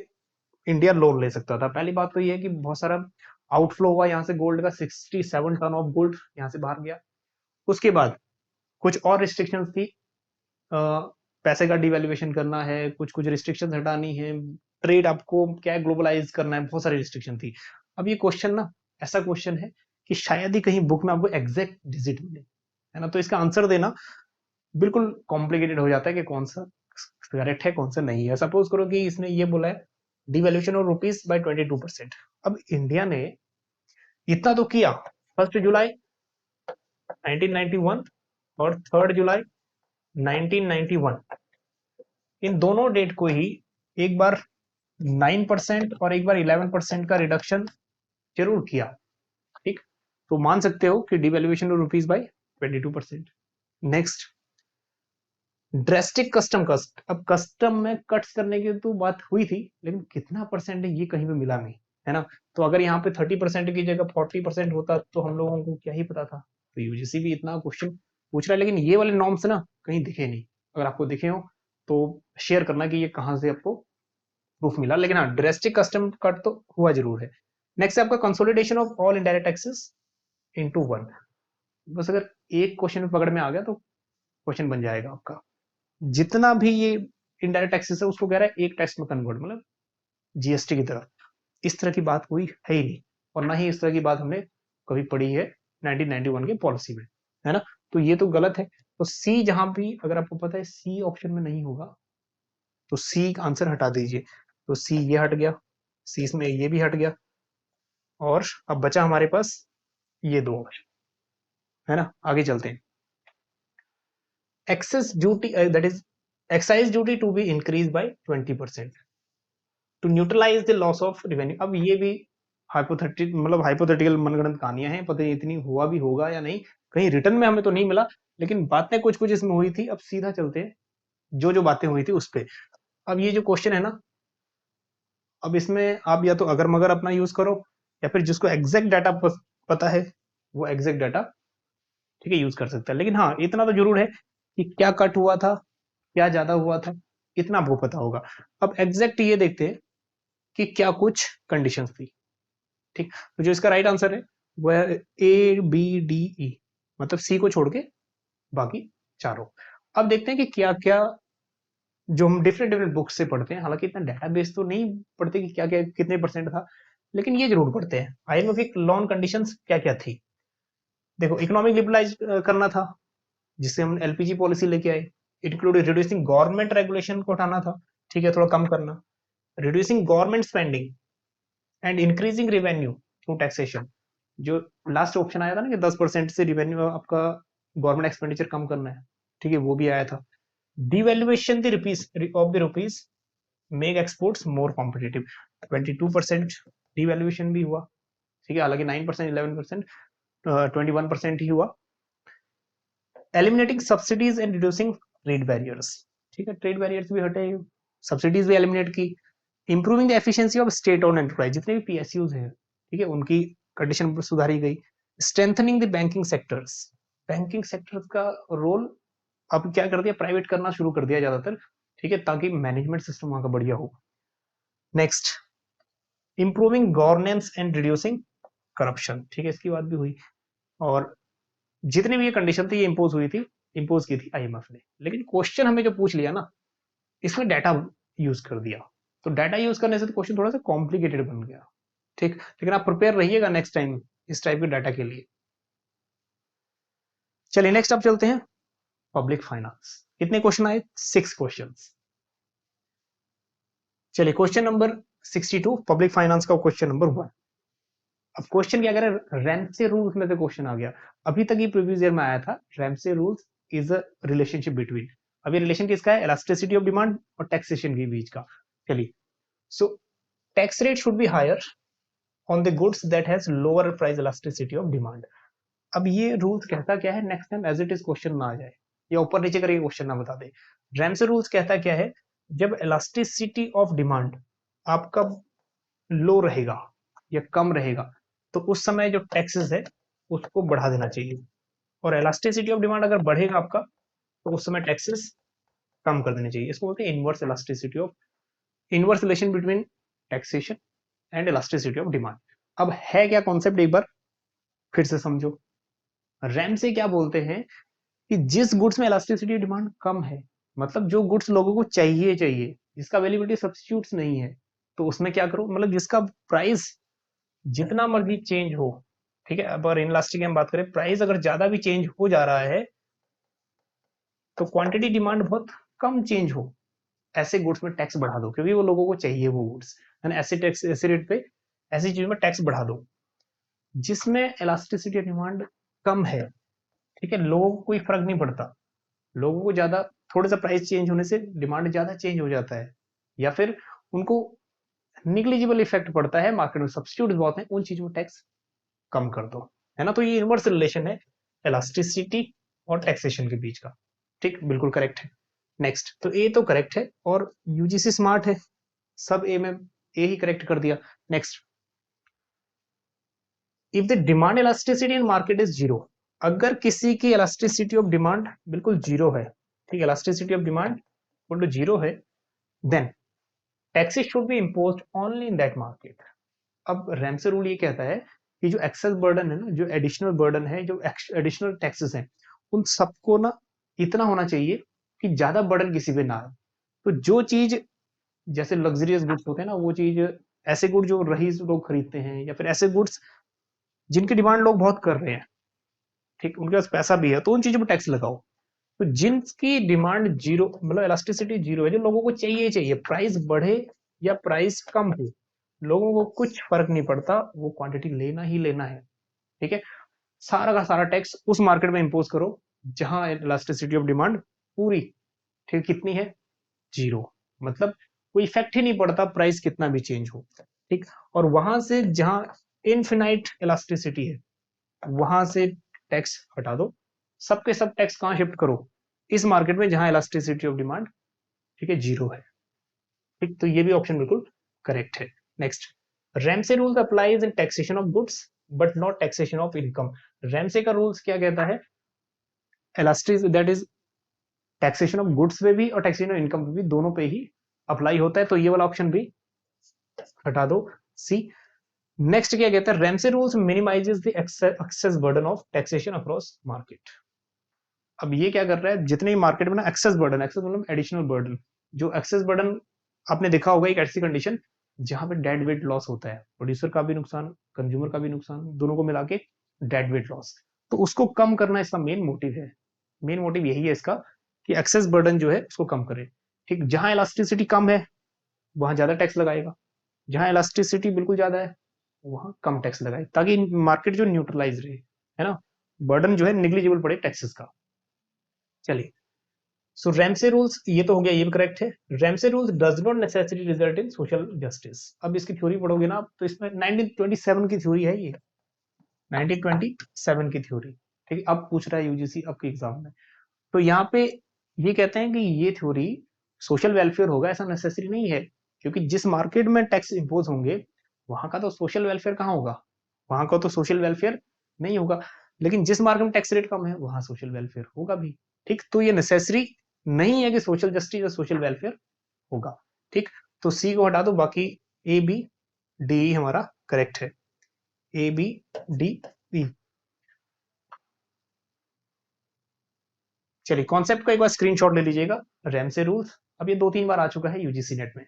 इंडिया लोन ले सकता था। पहली बात तो ये है कि बहुत सारा आउटफ्लो हुआ यहाँ से गोल्ड का, 67 टन ऑफ गोल्ड यहाँ से बाहर गया। उसके बाद कुछ और रिस्ट्रिक्शंस थी, पैसे का डिवैल्यूएशन करना है, कुछ कुछ रिस्ट्रिक्शंस हटानी है, ट्रेड आपको क्या है ग्लोबलाइज करना है, बहुत सारी रिस्ट्रिक्शन थी। अब ये क्वेश्चन ना ऐसा क्वेश्चन है कि शायद ही कहीं बुक में आपको एग्जैक्ट डिजिट मिले, है ना। तो इसका आंसर देना बिल्कुल कॉम्प्लिकेटेड हो जाता है कि कौन सा करेक्ट है कौन सा नहीं है। सपोज करो कि इसने ये बोला है डिवैल्यूएशन ऑफ रुपीज बाय 22%। अब इंडिया ने इतना तो किया 1 जुलाई 1991 और 3 जुलाई 1991, इन दोनों डेट को ही एक बार 9% और एक बार 11% का रिडक्शन जरूर किया, ठीक। तो मान सकते हो कि devaluation of rupees by 22%। Next, drastic custom cut. अब कस्टम में कट्स करने की तो बात हुई थी, लेकिन कितना परसेंट है ये कहीं पे मिला नहीं, है ना। तो अगर यहाँ पे 30% की जगह 40% होता तो हम लोगों को क्या ही पता था। तो यूजीसी भी इतना क्वेश्चन पूछ रहा है, लेकिन ये वाले नॉर्म्स ना कहीं दिखे नहीं। अगर आपको दिखे हो तो शेयर करना कि ये कहाँ से आपको प्रूफ मिला। लेकिन हाँ, ड्रेस्टिक कस्टम कट तो हुआ जरूर है। नेक्स्ट है आपका consolidation of all indirect taxes into one. बस अगर एक क्वेश्चन में पकड़ में आ गया तो क्वेश्चन बन जाएगा आपका। जितना भी ये इनडायरेक्ट टैक्सेस है उसको कह रहा है एक टैक्स में कन्वर्ट, मतलब जीएसटी की तरह। इस तरह की बात कोई है ही नहीं, और ना ही इस तरह की बात हमने कभी पढ़ी है 1991 के पॉलिसी में, है ना। तो ये तो गलत है। तो सी, जहां भी अगर आपको पता है सी ऑप्शन में नहीं होगा तो सी का आंसर हटा दीजिए। तो सी ये हट गया, सी इसमें ये भी हट गया, और अब बचा हमारे पास ये दो ऑप्शन, है ना। आगे चलते हैं। Excess duty that is excise duty to be increase by 20% to neutralize the loss of revenue. अब ये भी हाइपोथेटिकल मनगढ़ंत कहानियां हैं, पता नहीं इतनी हुआ भी होगा या नहीं, कहीं रिटर्न में हमें तो नहीं मिला, लेकिन बातें कुछ कुछ इसमें हुई थी। अब सीधा चलते हैं जो जो बातें हुई थी उस पे। अब ये जो क्वेश्चन है ना, अब इसमें आप या तो अगर मगर अपना यूज करो, या फिर जिसको एग्जैक्ट डाटा पता है वो एग्जैक्ट डाटा, ठीक है, यूज कर सकता है। लेकिन हाँ, इतना तो जरूर है कि क्या कट हुआ था, क्या ज्यादा हुआ था, इतना आपको पता होगा। अब एग्जैक्ट ये देखते हैं कि क्या कुछ कंडीशंस थी, ठीक। तो जो इसका राइट आंसर है वह ABDE, मतलब सी को छोड़ के बाकी चारों। अब देखते हैं कि क्या क्या जो हम डिफरेंट डिफरेंट बुक्स से पढ़ते हैं, हालांकि इतना डेटाबेस तो नहीं पढ़ते कि क्या क्या कितने परसेंट था, लेकिन ये जरूर पढ़ते हैं IMF की लोन कंडीशंस क्या क्या थी। देखो, इकोनॉमिक लिबरलाइज करना था, जिससे हम LPG पॉलिसी लेके आए। It include reducing government regulation को हटाना था, ठीक है, थोड़ा कम करना। Reducing government spending and increasing revenue through taxation. जो लास्ट ऑप्शन आया था ना कि 10% से रिवेन्यू आपका गवर्नमेंट एक्सपेंडिचर कम करना है, ठीक है, वो भी आया था। Devaluation the rupees of the rupees make exports more competitive, 22% devaluation भी हुआ, ठीक है, हालांकि 9%, 11%, 21% ही हुआ। Eliminating subsidies and reducing trade barriers, ठीक है, ट्रेड बैरियर्स भी हटे, सब्सिडीज भी एलिमिनेट की। Improving the efficiency of state own enterprise, जितने भी PSUs हैं, ठीक है, उनकी कंडीशन सुधारी गई। Strengthening the banking sectors, banking sectors का रोल अब क्या कर दिया, प्राइवेट करना शुरू कर दिया ज्यादातर, ठीक है, ताकि मैनेजमेंट सिस्टम वहां का बढ़िया हो। Next, improving governance and reducing corruption, ठीक है, इसकी बात भी हुई। और जितने भी ये कंडीशन थी, ये इंपोज हुई थी, इंपोज की थी IMF ने। लेकिन क्वेश्चन हमें जो पूछ लिया ना, इसमें डाटा यूज कर दिया, तो डाटा यूज करने से तो क्वेश्चन थोड़ा सा कॉम्प्लिकेटेड बन गया, ठीक। लेकिन आप प्रिपेयर रहिएगा नेक्स्ट टाइम इस टाइप के डाटा के लिए। चलिए नेक्स्ट आप चलते हैं, पब्लिक फाइनेंस। कितने क्वेश्चन आए? 6 क्वेश्चन। चलिए क्वेश्चन नंबर 62, पब्लिक फाइनेंस का क्वेश्चन नंबर 1। अब क्वेश्चन क्या कह रहा है, रैम्से रूल्स में से क्वेश्चन आ गया। अभी तक ये प्रीवियस ईयर में आया था, Ramsey rules is a relationship between. अब ये रिलेशन किसका है? इलास्टिसिटी ऑफ डिमांड और टैक्सेशन के बीच का। चलिए, so tax rate should be higher on the goods that has lower price elasticity of demand. अब ये रूल्स कहता क्या है, next time as it is question ना आ जाए या ऊपर नीचे करके क्वेश्चन ना बता दे। रैम्से रूल्स कहता क्या है, जब इलास्टिसिटी ऑफ डिमांड आपका लो रहेगा या कम रहेगा, तो उस समय जो टैक्सेस है उसको बढ़ा देना चाहिए, और इलास्टिसिटी ऑफ डिमांड अगर बढ़ेगा आपका, तो उस समय टैक्सेस कम कर देने चाहिए। इसको बोलते हैं inverse elasticity of, inverse relation between taxation and elasticity of demand. अब है क्या कॉन्सेप्ट, एक बार फिर से समझो। रैम से क्या बोलते हैं कि जिस गुड्स में इलास्टिसिटी ऑफ डिमांड कम है, मतलब जो गुड्स लोगों को चाहिए चाहिए, जिसका अवेलेबिलिटी सब्स्टिट्यूट्स नहीं है, तो उसमें क्या करो, मतलब जिसका प्राइस जितना मर्जी चेंज हो, ठीक है। अब अगर इनलास्टिक की हम बात करें, प्राइस अगर ज्यादा भी चेंज हो जा रहा है, तो क्वांटिटी डिमांड बहुत कम चेंज हो, ऐसे गुड्स में टैक्स बढ़ा दो, क्योंकि वो लोगों को चाहिए वो गुड्स, है ना। ऐसे टैक्स, ऐसे रेट पे ऐसी चीज में टैक्स बढ़ा दो। जिसमें इलास्टिसिटी डिमांड कम है, ठीक है, लोगों को कोई फर्क नहीं पड़ता, लोगों को ज्यादा थोड़ा सा प्राइस चेंज होने से डिमांड ज्यादा चेंज हो जाता है, या फिर उनको निग्लिजिबल इफेक्ट पड़ता है, मार्केट में सब्स्टिट्यूट बहुत है, उन चीजों में टैक्स कम कर दो, है ना। तो ये इनवर्स रिलेशन है इलास्टिसिटी और टैक्सेशन के बीच का, ठीक, बिल्कुल करेक्ट है। नेक्स्ट, तो ए तो करेक्ट है, और यूजीसी स्मार्ट है, सब ए में ए ही करेक्ट कर दिया। Next, if the demand elasticity in market is zero, अगर किसी की इलास्टिसिटी ऑफ डिमांड बिल्कुल जीरो है, ठीक है, elasticity of demand equal to zero है, then taxes should be imposed only in that market. अब रैमसे रूल ये कहता है कि जो एक्सेस बर्डन है ना, जो एडिशनल बर्डन है, जो एडिशनल टैक्सेस हैं, उन सबको ना इतना होना चाहिए कि ज्यादा बर्डन किसी पे ना आए। तो जो चीज जैसे लग्जरियस गुड्स होते हैं ना, वो चीज, ऐसे गुड जो रईस लोग खरीदते हैं, या फिर ऐसे गुड्स जिनकी डिमांड लोग बहुत कर रहे हैं, ठीक, उनके पास पैसा भी है, तो उन चीजों पर टैक्स लगाओ। तो जिनकी डिमांड जीरो, मतलब इलास्टिसिटी जीरो है, जो लोगों को चाहिए चाहिए, प्राइस बढ़े या प्राइस कम हो, लोगों को कुछ फर्क नहीं पड़ता, वो क्वांटिटी लेना ही लेना है, ठीक है। सारा का सारा टैक्स उस मार्केट में इंपोज करो जहां इलास्टिसिटी ऑफ डिमांड पूरी, ठीक, कितनी है, जीरो, मतलब कोई इफेक्ट ही नहीं पड़ता प्राइस कितना भी चेंज हो, ठीक। और वहां से जहां इनफिनाइट इलास्टिसिटी है, वहां से टैक्स हटा दो, सबके सब टैक्स कहां शिफ्ट करो, इस मार्केट में जहां इलास्टिसिटी ऑफ डिमांड, ठीक है, जीरो है, ठीक। तो ये भी ऑप्शन बिल्कुल करेक्ट है। Next, Ramsey rules applies in taxation of goods but not taxation of income. Ramsey का रूल्स क्या कहता है, elastic that is taxation of goods पे भी और टैक्सेशन ऑफ इनकम पे भी, दोनों पे ही अप्लाई होता है, तो ये वाला ऑप्शन भी हटा दो, सी। नेक्स्ट क्या कहता है, Ramsey rules minimizes the excess burden of taxation across market. अब ये क्या कर रहा है, जितने मार्केट में ना एक्सेस बर्डन, एक्सेस मतलब एडिशनल बर्डन, जो एक्सेस बर्डन आपने देखा होगा एक ऐसी कंडीशन जहां पे डेड वेट लॉस होता है, प्रोड्यूसर का भी नुकसान, कंज्यूमर का भी नुकसान, दोनों को मिला के डेड वेट लॉस, तो उसको कम करना इसका मेन मोटिव है। मेन मोटिव यही है इसका कि एक्सेस बर्डन जो है उसको कम करे। ठीक, जहां इलास्टिसिटी कम है वहां ज्यादा टैक्स लगाएगा, जहां इलास्टिसिटी बिल्कुल ज्यादा है वहां कम टैक्स लगाए, ताकि मार्केट जो न्यूट्रलाइज रहे, है ना, बर्डन जो है निग्लिजिबल पड़े टैक्सेस का। चलिए, सो रैमसे रूल्स ये तो हो गया, ये भी करेक्ट है। Ramsey rules does not necessary result in social justice. अब इसकी थ्योरी पढ़ोगे ना तो इसमें 1927 की थ्योरी है ये, 1927 की थ्योरी। ठीक है, अब पूछ रहा है यूजीसी आपके एग्जाम में, तो यहाँ पे ये कहते हैं कि ये थ्योरी सोशल वेलफेयर होगा ऐसा नेसेसरी नहीं है, क्योंकि जिस मार्केट में टैक्स इम्पोज होंगे वहां का तो सोशल वेलफेयर कहाँ होगा, वहां का तो सोशल वेलफेयर नहीं होगा, लेकिन जिस मार्केट में टैक्स रेट कम है वहां सोशल वेलफेयर होगा भी। ठीक, तो ये नेसेसरी नहीं है कि सोशल जस्टिस या सोशल वेलफेयर होगा। ठीक, तो सी को हटा दो, बाकी ए बी डी हमारा करेक्ट है, ए बी डी ई। चलिए, कॉन्सेप्ट का एक बार स्क्रीनशॉट ले लीजिएगा, रैमसे रूल्स। अब ये 2-3 बार आ चुका है यूजीसी नेट में।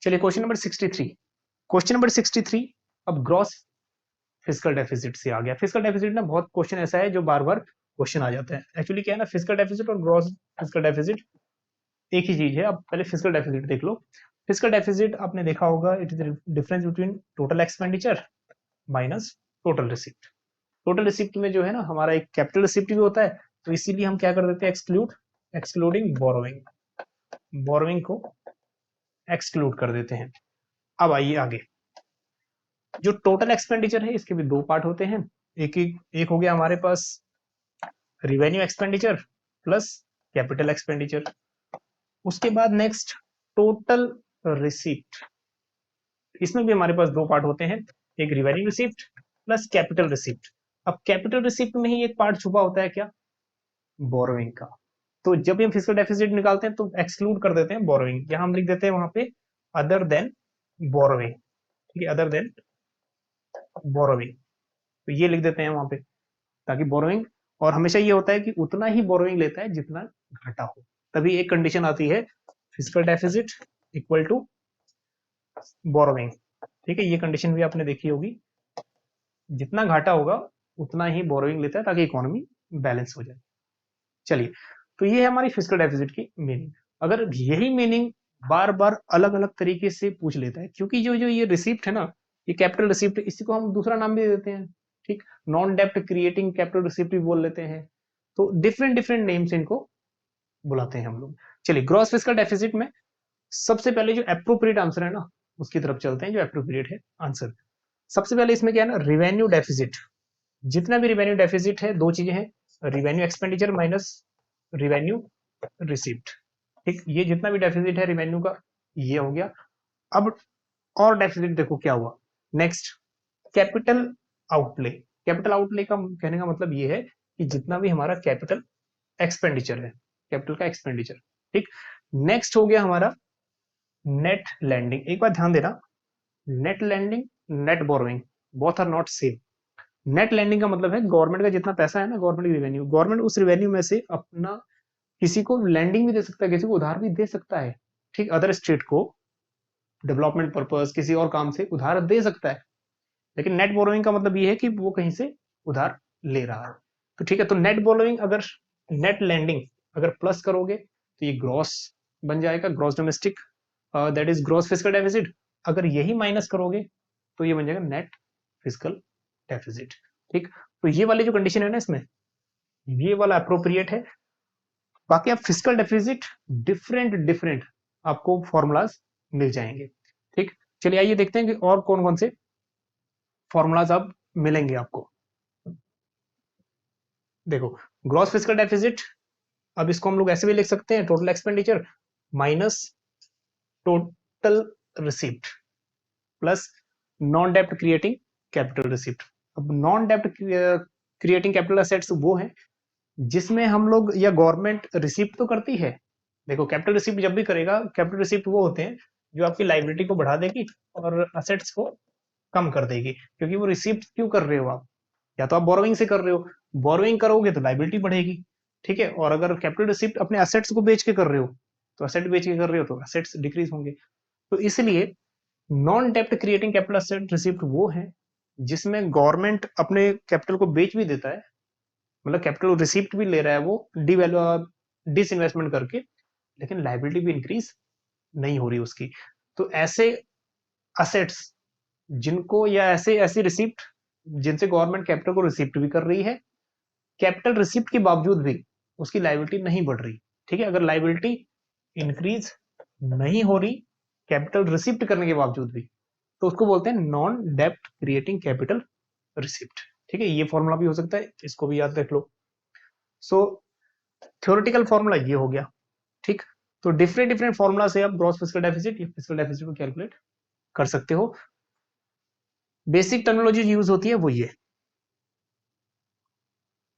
चलिए, क्वेश्चन नंबर 63। क्वेश्चन नंबर 63 अब ग्रॉस फिजिकल डेफिसिट से आ गया। फिजिकल डेफिसिट ना बहुत क्वेश्चन ऐसा है जो बार बार क्वेश्चन आ जाता है। एक्चुअली क्या है ना, फिजिकल डेफिसिट और ग्रॉस फिजिकल डेफिसिट एक ही चीज है। अब पहले फिजिकल डेफिसिट देख लो। फिजिकल डेफिसिट आपने देखा होगा, it is difference between total expenditure minus total receipt. Total receipt में जो है ना हमारा एक कैपिटल रिसिप्ट भी होता है, तो इसीलिए हम क्या कर देते हैं, एक्सक्लूडिंग बोरोइंग, बोरोइंग को एक्सक्लूड कर देते हैं। अब आइए आगे, जो टोटल एक्सपेंडिचर है इसके भी दो पार्ट होते हैं। एक हो गया हमारे पास revenue expenditure plus capital expenditure. उसके बाद नेक्स्ट टोटल रिसिप्ट, इसमें भी हमारे पास दो पार्ट होते हैं, एक revenue receipt plus capital receipt. अब कैपिटल रिसिप्ट में ही एक पार्ट छुपा होता है, क्या, बोरोइंग का। तो जब हम फिजिकल डेफिसिट निकालते हैं तो एक्सक्लूड कर देते हैं बोरोइंग, यहां हम लिख देते हैं वहां पे अदर देन बोरोइंग। ठीक है, अदर देन बोरोइंग, तो ये लिख देते हैं वहां पे, ताकि बोरोइंग, और हमेशा ये होता है कि उतना ही बोरोइंग लेता है जितना घाटा हो, तभी एक कंडीशन आती है physical deficit equal to borrowing. ठीक है, ये कंडीशन भी आपने देखी होगी, जितना घाटा होगा उतना ही बोरोइंग लेता है ताकि इकोनॉमी बैलेंस हो जाए। चलिए, तो ये है हमारी फिजिकल डेफिसिट की मीनिंग। अगर यही मीनिंग बार बार अलग अलग तरीके से पूछ लेता है, क्योंकि जो जो ये रिसिप्ट है ना, ये कैपिटल रिसिप्ट, इसी को हम दूसरा नाम भी दे देते हैं। ठीक, नॉन डेप्ट क्रिएटिंग कैपिटल रिसिप्ट भी बोल लेते हैं, तो डिफरेंट डिफरेंट नेम से इनको बुलाते हैं हम लोग। चलिए, ग्रॉस फिजिकल डेफिसिट में सबसे पहले जो अप्रोप्रिएट आंसर है ना उसकी तरफ चलते हैं, जो अप्रोप्रिएट है आंसर। सबसे पहले इसमें क्या है ना, रिवेन्यू डेफिसिट। जितना भी रिवेन्यू डेफिसिट है, दो चीजें हैं, revenue expenditure minus revenue receipt. ठीक, ये जितना भी डेफिसिट है रिवेन्यू का, ये हो गया। अब और डेफिसिट देखो क्या हुआ, next capital outlay. Capital outlay का कहने का मतलब ये है कि जितना भी हमारा कैपिटल एक्सपेंडिचर है, कैपिटल का एक्सपेंडिचर। ठीक, नेक्स्ट हो गया हमारा नेट लैंडिंग। एक बात ध्यान देना, net lending, net borrowing, both are not same. Net lending का मतलब है गवर्नमेंट का जितना पैसा है ना, गवर्नमेंट की रेवेन्यू, गवर्नमेंट उस रेवेन्यू में से अपना किसी को लैंडिंग भी दे सकता है, किसी को उधार भी दे सकता है। ठीक, अदर स्टेट को डेवलपमेंट पर्पस किसी और काम से उधार दे सकता है, लेकिन नेट बोरोइंग का मतलब ये है कि वो कहीं से उधार ले रहा है। तो ठीक है, तो नेट बोरोइंग अगर, नेट लैंडिंग अगर प्लस करोगे तो ये ग्रॉस बन जाएगा, gross domestic, that is gross physical deficit. अगर यही माइनस करोगे तो ये बन जाएगा नेट फिजिकल डेफिसिट। ठीक, तो ये वाली जो कंडीशन है ना इसमें, ये वाला अप्रोप्रिएट है। बाकी आप फिजिकल डेफिसिट डिफरेंट डिफरेंट आपको फॉर्मूलाज मिल जाएंगे। ठीक, चलिए आइए देखते हैं कि और कौन कौन से फॉर्मूलाज अब मिलेंगे आपको। देखो, ग्रॉस फिजिकल डेफिसिट, अब इसको हम लोग ऐसे भी लिख सकते हैं, total expenditure minus total receipt plus non डेप्ट क्रिएटिंग कैपिटल रिसिप्ट। अब नॉन डेप्ट क्रिएटिंग कैपिटल असेट्स वो है जिसमें हम लोग, या गवर्नमेंट रिसिप्ट तो करती है देखो कैपिटल रिसिप्ट जब भी करेगा, कैपिटल रिसिप्ट वो होते हैं जो आपकी लाइबिलिटी को बढ़ा देगी और असेट्स को कम कर देगी, क्योंकि वो रिसिप्ट क्यों कर रहे हो आप, या तो आप बोरोइंग से कर रहे हो, बोरोइंग करोगे तो लाइबिलिटी बढ़ेगी, ठीक है, और अगर कैपिटल रिसिप्ट अपने असेट्स को बेच के कर रहे हो, तो असेट बेच के कर रहे हो तो असेट्स डिक्रीज होंगे। तो इसलिए नॉन डेप्ट क्रिएटिंग कैपिटल असेट रिसिप्ट वो है जिसमें गवर्नमेंट अपने कैपिटल को बेच भी देता है, मतलब कैपिटल रिसिप्ट भी ले रहा है वो डिवैल्यू डिसइन्वेस्टमेंट करके, लेकिन लाइबिलिटी भी इंक्रीज नहीं हो रही उसकी। तो ऐसे असेट्स जिनको, या ऐसे ऐसी रिसिप्ट जिनसे गवर्नमेंट कैपिटल को रिसिप्ट भी कर रही है, कैपिटल रिसिप्ट के बावजूद भी उसकी लाइबिलिटी नहीं बढ़ रही, ठीक है, अगर लाइबिलिटी इंक्रीज नहीं हो रही कैपिटल रिसिप्ट करने के बावजूद भी, तो उसको बोलते हैं नॉन डेप्ट क्रिएटिंग कैपिटल रिसिप्ट, ठीक है। ये फॉर्मूला भी हो सकता है, इसको भी याद रख लो। सो थ्योरेटिकल फॉर्मूला ये हो गया, ठीक। तो डिफरेंट डिफरेंट फॉर्मूला से आप ग्रॉस फिस्कल डेफिसिट या फिस्कल डेफिसिट को कैलकुलेट कर सकते हो। बेसिक टर्मिनोलॉजी यूज होती है वो ये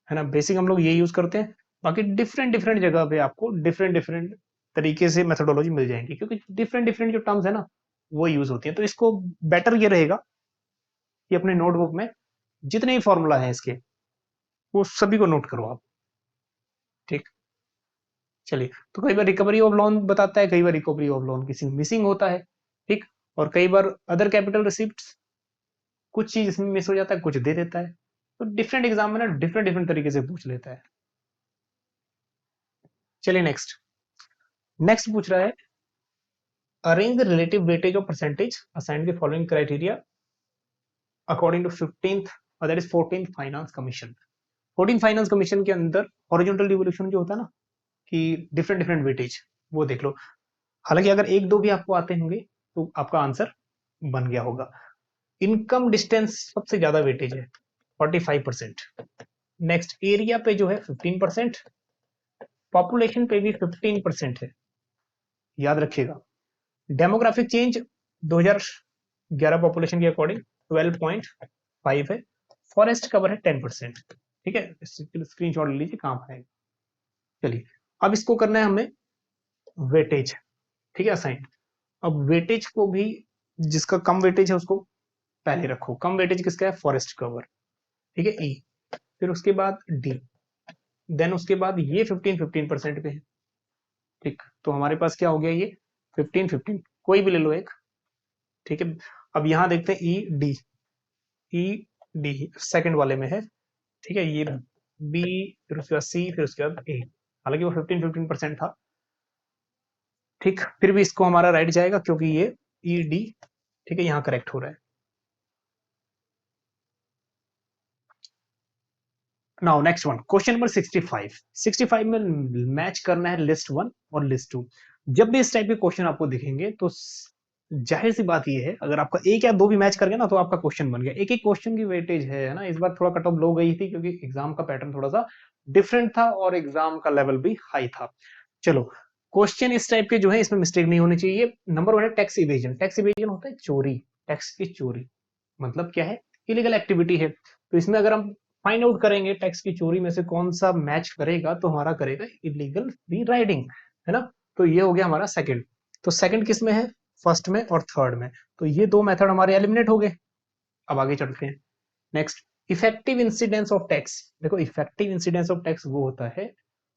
है ना, बेसिक हम लोग ये यूज करते हैं। बाकी डिफरेंट डिफरेंट जगह पे आपको डिफरेंट डिफरेंट तरीके से मेथोडोलॉजी मिल जाएंगी, क्योंकि डिफरेंट डिफरेंट जो टर्म्स है ना वो यूज होती है। तो इसको बेटर ये रहेगा कि अपने नोटबुक में जितने भी फॉर्मूला है इसके वो सभी को नोट करो आप, ठीक। चलिए, तो कई बार रिकवरी ऑफ लोन बताता है, कई बार रिकवरी ऑफ लोन किसी मिसिंग होता है, ठीक। और कई बार अदर कैपिटल रिसिप्ट, कुछ चीज इसमें मिस हो जाता है, कुछ दे देता है। तो डिफरेंट एग्जाम में ना डिफरेंट डिफरेंट तरीके से पूछ लेता है। चलिए नेक्स्ट, नेक्स्ट पूछ रहा है arrange the relative weightage of percentage assigned the following criteria according to 15th that is 14th finance commission. 14th finance commission के अंदर हॉरिजॉन्टल डिवोल्यूशन जो होता है ना, कि डिफरेंट डिफरेंट वेटेज, वो देख लो। हालांकि अगर एक दो भी आपको आते होंगे तो आपका आंसर बन गया होगा। इनकम डिस्टेंस सबसे ज्यादा वेटेज है 45%। नेक्स्ट एरिया पे जो है 15%, पॉपुलेशन पे भी 15% है, याद रखिएगा। डेमोग्राफिक चेंज 2011 पॉपुलेशन के अकॉर्डिंग 12.5 है। फॉरेस्ट कवर है 10%, ठीक है, स्क्रीनशॉट ले लीजिए कहां पर है। चलिए, अब इसको करना है हमें वेटेज, ठीक है, असाइन। अब वेटेज को भी, जिसका कम वेटेज है उसको पहले रखो। कम वेटेज किसका है? फॉरेस्ट कवर, ठीक है, ई। फिर उसके बाद डी, देन उसके बाद ये 15% पे है, ठीक। तो हमारे पास क्या हो गया, ये 15 कोई भी ले लो एक, ठीक है। अब यहां देखते हैं E D, E D second वाले में है, ठीक है, ये बी, फिर उसके बाद सी, फिर उसके बाद ए। हालांकि वो 15% था, ठीक, फिर भी इसको हमारा राइट जाएगा क्योंकि ये ई डी, ठीक है, यहाँ करेक्ट हो रहा है। Now next one, question number 65। 65 में मैच करना है लिस्ट 1 और लिस्ट 2। जब भी इस टाइप के क्वेश्चन आपको दिखेंगे तो जाहिर सी बात ये है, अगर आपका एक या दो भी मैच कर गया ना तो आपका क्वेश्चन बन गया। एक एक क्वेश्चन की वेटेज है ना, इस बार थोड़ा कट ऑफ लो गई थी क्योंकि एग्जाम का पैटर्न थोड़ा सा डिफरेंट था और एग्जाम का लेवल भी हाई था। चलो, क्वेश्चन इस टाइप के जो है इसमें मिस्टेक नहीं होनी चाहिए। नंबर 1 है टैक्स इवेजन। टैक्स इवेजन होता है चोरी, टैक्स की चोरी, मतलब क्या है, इलीगल एक्टिविटी है। तो इसमें अगर हम फाइंड आउट करेंगे टैक्स की चोरी में से कौन सा मैच करेगा, तो हमारा करेगा इलीगल फ्री राइडिंग, है ना। तो ये हो गया हमारा सेकंड। तो सेकंड किस में है? फर्स्ट में और थर्ड में। तो ये दो मेथड हमारे एलिमिनेट हो गए। अब आगे चलते हैं। Next, effective incidence of tax. देखो, इफेक्टिव इंसिडेंस ऑफ टैक्स वो होता है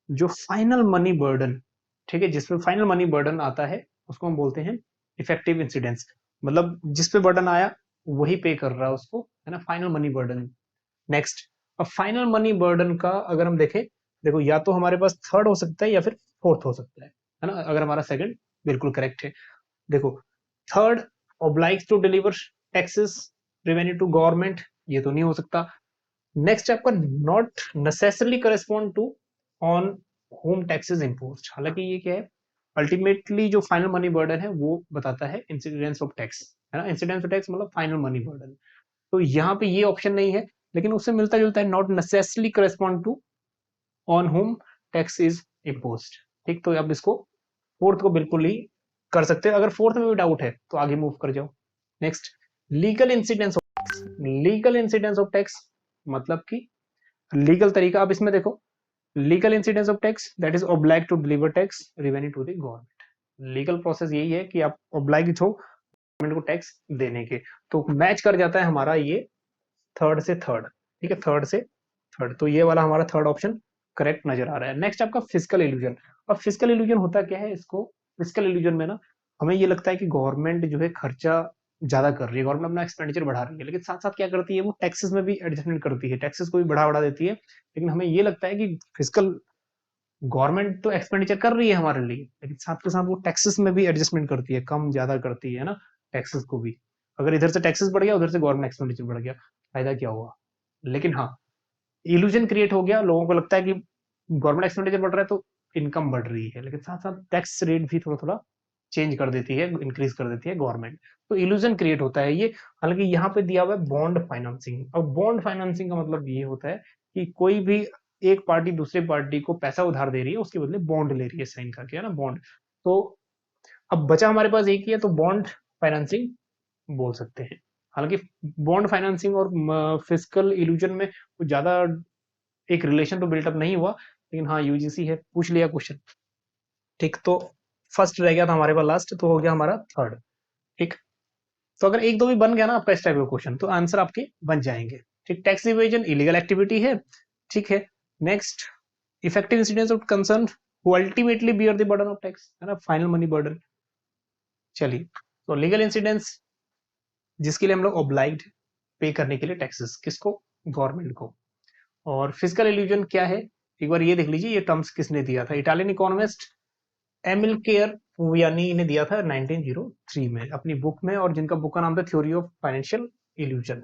जो फाइनल मनी बर्डन, ठीक है, जिसपे फाइनल मनी बर्डन आता है उसको हम बोलते हैं इफेक्टिव इंसिडेंस। मतलब जिस पे बर्डन आया वही पे कर रहा है उसको, है ना, फाइनल मनी बर्डन। नेक्स्ट, अब फाइनल मनी बर्डन का अगर हम देखें, देखो या तो हमारे पास थर्ड हो सकता है या फिर फोर्थ हो सकता है ना, अगर हमारा सेकंड बिल्कुल करेक्ट है। देखो, third oblige to deliver taxes revenue to government, ये तो नहीं हो सकता। नेक्स्ट आपका not necessarily correspond to own home taxes imposed. हालांकि ये क्या है, अल्टीमेटली जो फाइनल मनी बर्डन है वो बताता है इंसिडेंस ऑफ टैक्स, है ना, इंसिडेंस ऑफ टैक्स मतलब फाइनल मनी बर्डन। तो यहाँ पे ये ऑप्शन नहीं है, लेकिन उससे मिलता जुलता है, not necessarily correspond to own home tax is imposed, ठीक। तो अब इसको फोर्थ को बिल्कुल ही कर सकते हैं। अगर फोर्थ में भी डाउट है तो आगे मूव कर जाओ। Next, legal incidence of tax. Legal incidence of tax मतलब कि लीगल तरीका। अब इसमें देखो, legal incidence of tax that is oblige to deliver tax revenue to the government. Legal process यही है कि आप ऑब्लाइग हो गवर्नमेंट को टैक्स देने के। तो मैच कर जाता है हमारा ये थर्ड से थर्ड, ठीक है, थर्ड से थर्ड, तो ये वाला हमारा थर्ड ऑप्शन करेक्ट नजर आ रहा है। नेक्स्ट आपका फिजिकल इल्यूजन। अब फिजिकल इल्यूजन होता क्या है, इसको फिजिकल इल्यूजन में ना हमें ये लगता है कि गवर्नमेंट जो है खर्चा ज्यादा कर रही है, गवर्नमेंट अपना एक्सपेंडिचर बढ़ा रही है, लेकिन साथ साथ क्या करती है वो टैक्सेस में भी एडजस्टमेंट करती है, टैक्सेस को भी बढ़ा बढ़ा देती है। लेकिन हमें ये लगता है कि फिजिकल गवर्नमेंट तो एक्सपेंडिचर कर रही है हमारे लिए, लेकिन साथ के साथ वो टैक्सेस में भी एडजस्टमेंट करती है, कम ज्यादा करती है ना टैक्सेस को भी। अगर इधर से टैक्सेस बढ़ गया, उधर से गवर्नमेंट एक्सपेंडिचर बढ़ गया, फायदा क्या हुआ। लेकिन हाँ, इल्यूजन क्रिएट हो गया, लोगों को लगता है कि गवर्नमेंट एक्सपेंडिचर बढ़ रहा है तो इनकम बढ़ रही है, लेकिन साथ साथ टैक्स रेट भी थोड़ा थोड़ा चेंज कर देती है, इंक्रीज कर देती है गवर्नमेंट। तो इल्यूजन क्रिएट होता है ये। हालांकि यहाँ पे दिया हुआ है बॉन्ड फाइनेंसिंग। अब बॉन्ड फाइनेंसिंग का मतलब ये होता है कि कोई भी एक पार्टी दूसरे पार्टी को पैसा उधार दे रही है, उसके बदले बॉन्ड ले रही है साइन करके, है ना, बॉन्ड। तो अब बचा हमारे पास एक ही है, तो बॉन्ड फाइनेंसिंग बोल सकते हैं। हालांकि बॉन्ड फाइनेंसिंग और फिजिकल इल्यूजन में कुछ ज्यादा एक रिलेशन तो बिल्टअप नहीं हुआ, लेकिन हाँ यूजीसी है, पूछ लिया क्वेश्चन। ठीक, तो फर्स्ट रह गया था हमारे पास, लास्ट तो हो गया हमारा थर्ड। ठीक, तो अगर एक दो भी बन गया ना आपका इस टाइप का क्वेश्चन, तो आंसर आपके बन जाएंगे। ठीक, टैक्स इवेजन इलीगल एक्टिविटी है, ठीक है। Next, effective incidence of concern who ultimately bear the burden of tax, है ना, फाइनल मनी बर्डन। चलिए, तो लीगल इंसिडेंस जिसके लिए हम लोग ऑब्लाइग्ड पे करने के लिए टैक्सेस, किसको, गवर्नमेंट को। और फिजिकल इल्यूजन क्या है, एक बार ये देख लीजिए, ये टर्म्स किसने दिया था, इटालियन इकोनॉमिस्ट एमिल केयर फुवियानी ने दिया था 1903 में अपनी बुक में, और जिनका बुक का नाम था थ्योरी ऑफ फाइनेंशियल इल्यूजन।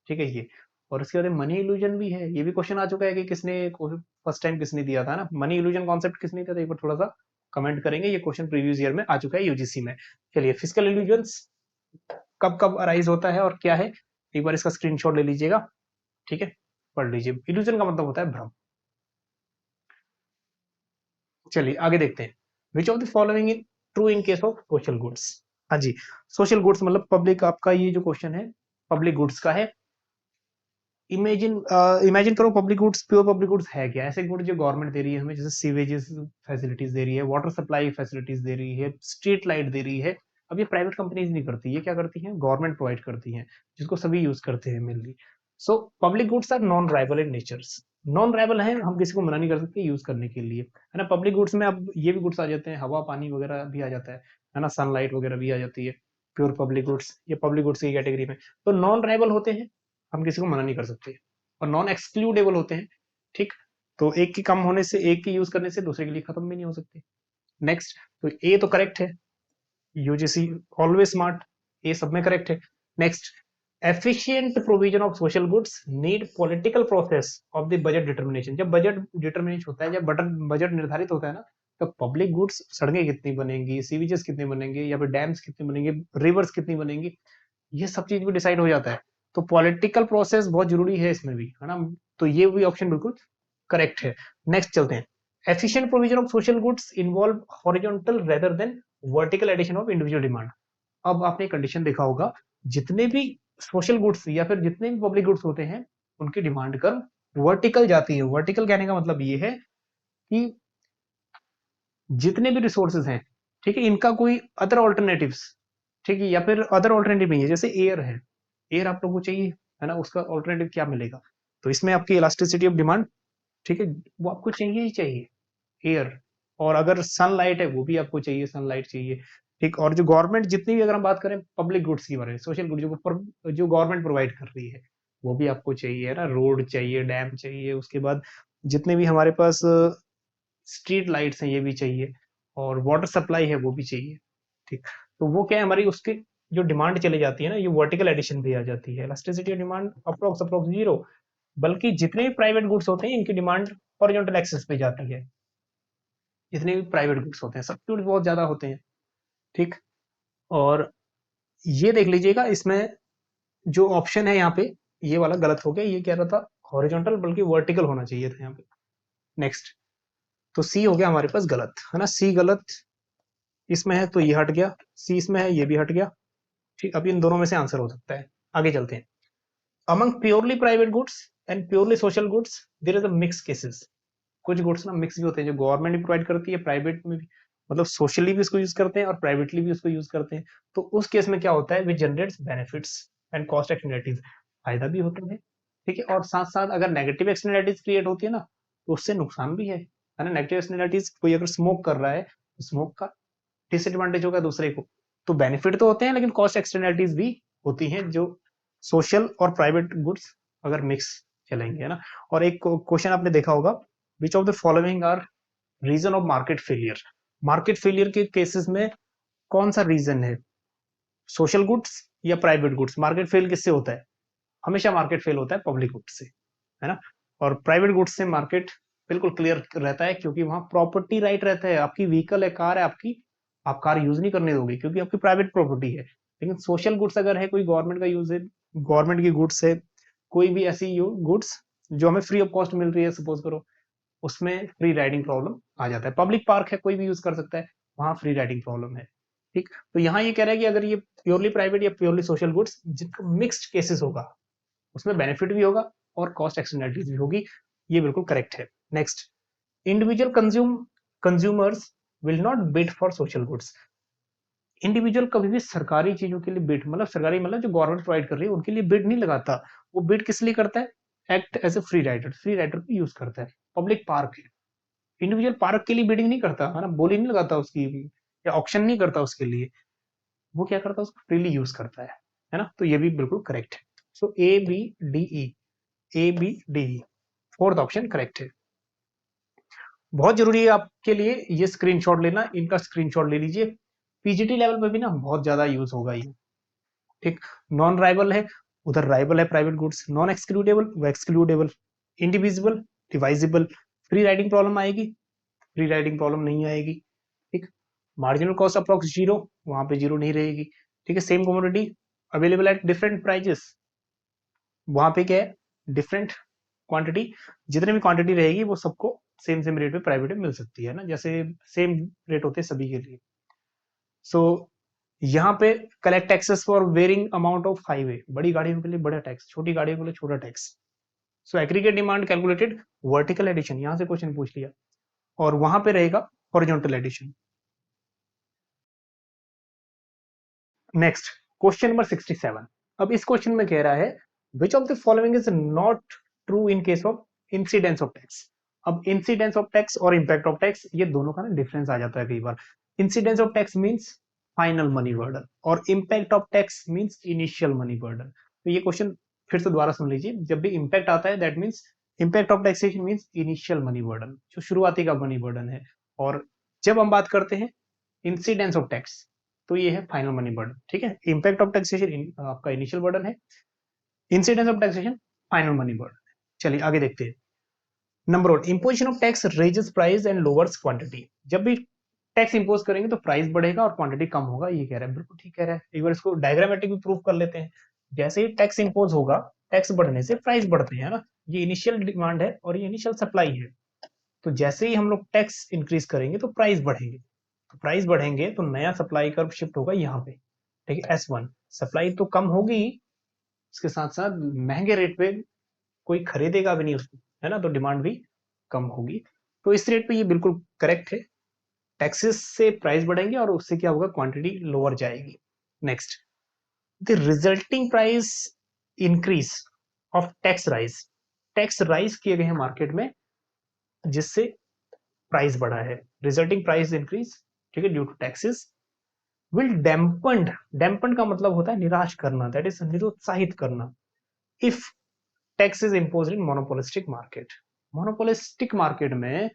ठीक है ये। और इसके बाद मनी इल्यूजन भी है, ये भी क्वेश्चन आ चुका है कि किसने फर्स्ट टाइम किसने दिया था ना, मनी इल्यूजन कॉन्सेप्ट किसने दिया था, एक बार थोड़ा सा कमेंट करेंगे, ये क्वेश्चन प्रीवियस ईयर में आ चुका है यूजीसी में। चलिए, फिजिकल इल्यूजन कब कब अराइज होता है और क्या है, एक बार इसका स्क्रीनशॉट ले लीजिएगा, ठीक है, पढ़ लीजिए। इल्यूजन का मतलब होता है भ्रम। चलिए आगे देखते हैं। विच of the following in true in case of social goods. हाँ जी, सोशल गुड्स मतलब पब्लिक, आपका ये जो क्वेश्चन है पब्लिक गुड्स का है। इमेजिन इमेजिन करो public goods, pure public goods है क्या, ऐसे गुड्स जो गवर्नमेंट दे रही है हमें, जैसे सीवेजेस फैसिलिटीज दे रही है, वाटर सप्लाई फैसिलिटीज दे रही है, स्ट्रीट लाइट दे रही है। अब ये प्राइवेट कंपनीज नहीं करती, ये क्या करती हैं, गवर्नमेंट प्रोवाइड करती हैं, जिसको सभी यूज करते हैं mainly. So public goods are non rival in natures, non rival है, हम किसी को मना नहीं कर सकते यूज करने के लिए, है ना। पब्लिक गुड्स में अब ये भी गुड्स आ जाते हैं, हवा पानी वगैरह भी आ जाता है ना, सनलाइट वगैरह भी आ जाती है, प्योर पब्लिक गुड्स, ये पब्लिक गुड्स की कैटेगरी में। तो नॉन राइवल होते हैं, हम किसी को मना नहीं कर सकते, और नॉन एक्सक्लूडेबल होते हैं। ठीक, तो एक की कम होने से, एक की यूज करने से दूसरे के लिए खत्म भी नहीं हो सकते। नेक्स्ट, तो ए तो करेक्ट है, यूजीसी ऑलवेज स्मार्ट, ए सब में करेक्ट है। Next, efficient provision of social goods need political process of the budget determination. जब बजट डिटर्मिनेशन होता है, जब बजट निर्धारित होता है ना, तो पब्लिक गुड्स, सड़कें कितनी बनेंगी, सीवीजेस कितने बनेंगे, या फिर डैम्स कितने बनेंगे, रिवर्स कितनी बनेंगी, ये सब चीज भी डिसाइड हो जाता है। तो पॉलिटिकल प्रोसेस बहुत जरूरी है इसमें भी, है ना। तो ये भी ऑप्शन बिल्कुल करेक्ट है। नेक्स्ट चलते हैं। Efficient provision of social goods involve horizontal rather than vertical addition of individual demand. अब आपने कंडीशन देखा होगा, जितने भी सोशल गुड्स या फिर जितने भी पब्लिक गुड्स होते हैं, उनकी डिमांड कर्व वर्टिकल जाती है। वर्टिकल कहने का मतलब ये है कि जितने भी रिसोर्सेज हैं, ठीक है, इनका कोई अदर ऑल्टरनेटिव्स, ठीक है, या फिर अदर ऑल्टरनेटिव नहीं है, जैसे एयर है, एयर आप लोगों को चाहिए, है ना, उसका ऑल्टरनेटिव क्या मिलेगा, तो इसमें आपकी इलास्टिसिटी ऑफ डिमांड, ठीक है, वो आपको चाहिए ही चाहिए, एयर। और अगर सनलाइट है, वो भी आपको चाहिए, सनलाइट चाहिए। ठीक, और जो गवर्नमेंट जितनी भी, अगर हम बात करें पब्लिक गुड्स की बारे में, सोशल गुड्स जो गवर्नमेंट प्रोवाइड कर रही है, वो भी आपको चाहिए, है ना, रोड चाहिए, डैम चाहिए, उसके बाद जितने भी हमारे पास स्ट्रीट लाइट्स हैं, ये भी चाहिए, और वाटर सप्लाई है, वो भी चाहिए। ठीक, तो वो क्या है, हमारी उसकी जो डिमांड चली जाती है ना, ये वर्टिकल एडिशन भी आ जाती है, elasticity demand approx approx zero. बल्कि जितने भी प्राइवेट गुड्स होते हैं, इनकी डिमांड हॉरिजॉन्टल एक्सिस पे जाती है, जितने भी प्राइवेट गुड्स होते हैं, सब्सिट्यूट बहुत ज्यादा होते हैं। ठीक, और ये देख लीजिएगा, इसमें जो ऑप्शन है यहाँ पे, ये वाला गलत हो गया, ये कह रहा था हॉरिजॉन्टल, बल्कि वर्टिकल होना चाहिए था यहाँ पे। नेक्स्ट, तो सी हो गया हमारे पास गलत, है ना, सी गलत इसमें है, तो ये हट गया, सी इसमें है, ये भी हट गया। ठीक, अब इन दोनों में से आंसर हो सकता है। आगे चलते हैं। Among purely private goods and purely social goods there is a mix cases. कुछ गुड्स ना मिक्स भी होते हैं, जो गवर्नमेंट भी प्रोवाइड करती है, प्राइवेट में भी, मतलब सोशली भी उसको यूज करते हैं और प्राइवेटली भी उसको यूज करते हैं। तो उस केस में क्या होता है, which generates benefits and cost externalities, फायदा भी होता है, ठीक है। और साथ साथ अगर नेगेटिव एक्सटर्नैलिटीज क्रिएट होती है ना, तो उससे नुकसान भी है ना। नेगेटिव एक्सटर्नैलिटीज, कोई अगर स्मोक कर रहा है तो स्मोक का डिसएडवांटेज होगा दूसरे को। तो बेनिफिट तो होते हैं, लेकिन कॉस्ट एक्सटर्नैलिटीज भी होती हैं, जो सोशल और प्राइवेट गुड्स अगर मिक्स चलेंगे, है ना। और एक क्वेश्चन आपने देखा होगा, which of the following are reason of market failure. Market failure के केसेस में कौन सा रीजन है, सोशल गुड्स या प्राइवेट गुड्स। मार्केट फेल किससे होता है, हमेशा मार्केट फेल होता है पब्लिक गुड्स से, है ना। और प्राइवेट गुड्स से मार्केट बिल्कुल क्लियर रहता है, क्योंकि वहां प्रॉपर्टी राइट रहता है, आपकी व्हीकल है, कार है आपकी, आप कार यूज नहीं करने दोगे क्योंकि आपकी प्राइवेट प्रॉपर्टी है। लेकिन सोशल गुड्स अगर है, कोई गवर्नमेंट का यूज है, गवर्नमेंट की गुड्स है, कोई भी ऐसी गुड्स जो हमें फ्री ऑफ कॉस्ट मिल रही है, सपोज करो, उसमें फ्री राइडिंग प्रॉब्लम आ जाता है। पब्लिक पार्क है, कोई भी यूज कर सकता है, वहां फ्री राइडिंग प्रॉब्लम है, ठीक। तो यहाँ ये कह रहा है कि अगर ये प्योरली प्राइवेट या प्योरली सोशल गुड्स, जिनका मिक्स्ड केसेस होगा, उसमें बेनिफिट भी होगा और कॉस्ट एक्सटर्नैलिटीज भी होगी, ये बिल्कुल करेक्ट है। Next, individual consumers will not bid for social goods. Individual कभी भी सरकारी चीजों के लिए बिड, मतलब सरकारी मतलब जो गवर्नमेंट प्रोवाइड कर रही है उनके लिए बिड नहीं लगाता। वो बिड किस लिए करता है, act as a free rider, free rider को यूज करता है। पब्लिक पार्क है, इंडिविजुअल पार्क के लिए बिडिंग नहीं करता, है ना, बोली नहीं लगाता उसकी, या ऑक्शन नहीं करता उसके लिए। वो क्या करता है, उसको फ्रीली यूज करता है ना। तो ये भी बिल्कुल करेक्ट है। So A B D E, A B D E, fourth option correct है। बहुत जरूरी है आपके लिए ये स्क्रीनशॉट लेना, इनका स्क्रीनशॉट ले लीजिए, पीजीटी लेवल पे भी ना बहुत ज्यादा यूज होगा ये, ठीक। नॉन राइवल है, उधर राइवल है प्राइवेट गुड्स, नॉन एक्सक्लूडेबल व excludable, indivisible, divisible, free riding problem आएगी, फ्री राइडिंग प्रॉब्लम नहीं आएगी, ठीक। मार्जिनल कॉस्ट अप्रोक्स जीरो, वहां पे जीरो नहीं रहेगी, ठीक है। Same commodity available at different prices, वहां पे क्या है, डिफरेंट क्वांटिटी, जितने भी क्वांटिटी रहेगी वो सबको सेम सेम रेट पे प्राइवेट में मिल सकती है ना, जैसे सेम रेट होते हैं सभी के लिए। सो यहाँ पे collect taxes for varying amount of highway, बड़ी गाड़ियों के लिए बड़ा टैक्स, छोटी गाड़ियों के लिए छोटा tax. So aggregate demand calculated vertical addition, यहां से क्वेश्चन पूछ लिया, और वहां पे रहेगा horizontal addition. Next, question number 67। अब इस क्वेश्चन में कह रहा है, which of the following is not true in case of incidence of tax. अब इंसिडेंस ऑफ टैक्स और इंपैक्ट ऑफ टैक्स, ये दोनों का ना डिफरेंस आ जाता है कई बार। Incidence of tax means final money burden, और impact of tax means initial money burden. तो ये क्वेश्चन फिर से दोबारा सुन लीजिए, जब भी इंपैक्ट आता है that means impact of taxation means initial money burden, जो शुरुआती का मनी बर्डन है। और जब हम बात करते हैं इंसिडेंस ऑफ टैक्स, तो ये है फाइनल मनी बर्डन, ठीक है। इंपैक्ट ऑफ टैक्सेशन आपका इनिशियल बर्डन है, incidence of taxation final money burden है। चलिए आगे देखते हैं। Number 1, imposition of tax raises price and lowers quantity. जब भी टैक्स इंपोज करेंगे तो प्राइस बढ़ेगा और क्वांटिटी कम होगा, ये कह रहा है, बिल्कुल ठीक कह रहा है। एक बार इसको डायग्रामेटिक भी प्रूव कर लेते हैं। जैसे ही टैक्स इंपोज होगा, टैक्स बढ़ने से प्राइस बढ़ते हैं ना, ये इनिशियल डिमांड है और ये इनिशियल सप्लाई है। तो जैसे ही हम लोग टैक्स इंक्रीज करेंगे तो प्राइस बढ़ेंगे, तो प्राइस बढ़ेंगे तो नया सप्लाई कर्व शिफ्ट होगा यहाँ पे, ठीक है। S1 सप्लाई तो कम होगी, इसके साथ साथ महंगे रेट पे कोई खरीदेगा भी नहीं उसको, है ना, तो डिमांड भी कम होगी। तो इस रेट पे ये बिल्कुल करेक्ट है, टैक्सेस से प्राइस बढ़ेंगे और उससे क्या होगा, क्वांटिटी लोअर जाएगी। Next, the resulting price increase of tax rise, tax rise किए गए हैं मार्केट में जिससे प्राइस बढ़ा है, रिजल्टिंग प्राइस इंक्रीज, ठीक है, ड्यू टू टैक्सेस विल डैम्पन्ड, डैम्पन्ड का मतलब होता है निराश करना, दैट इज निरुत्साहित करना, if tax is impose in monopolistic market. Monopolistic market में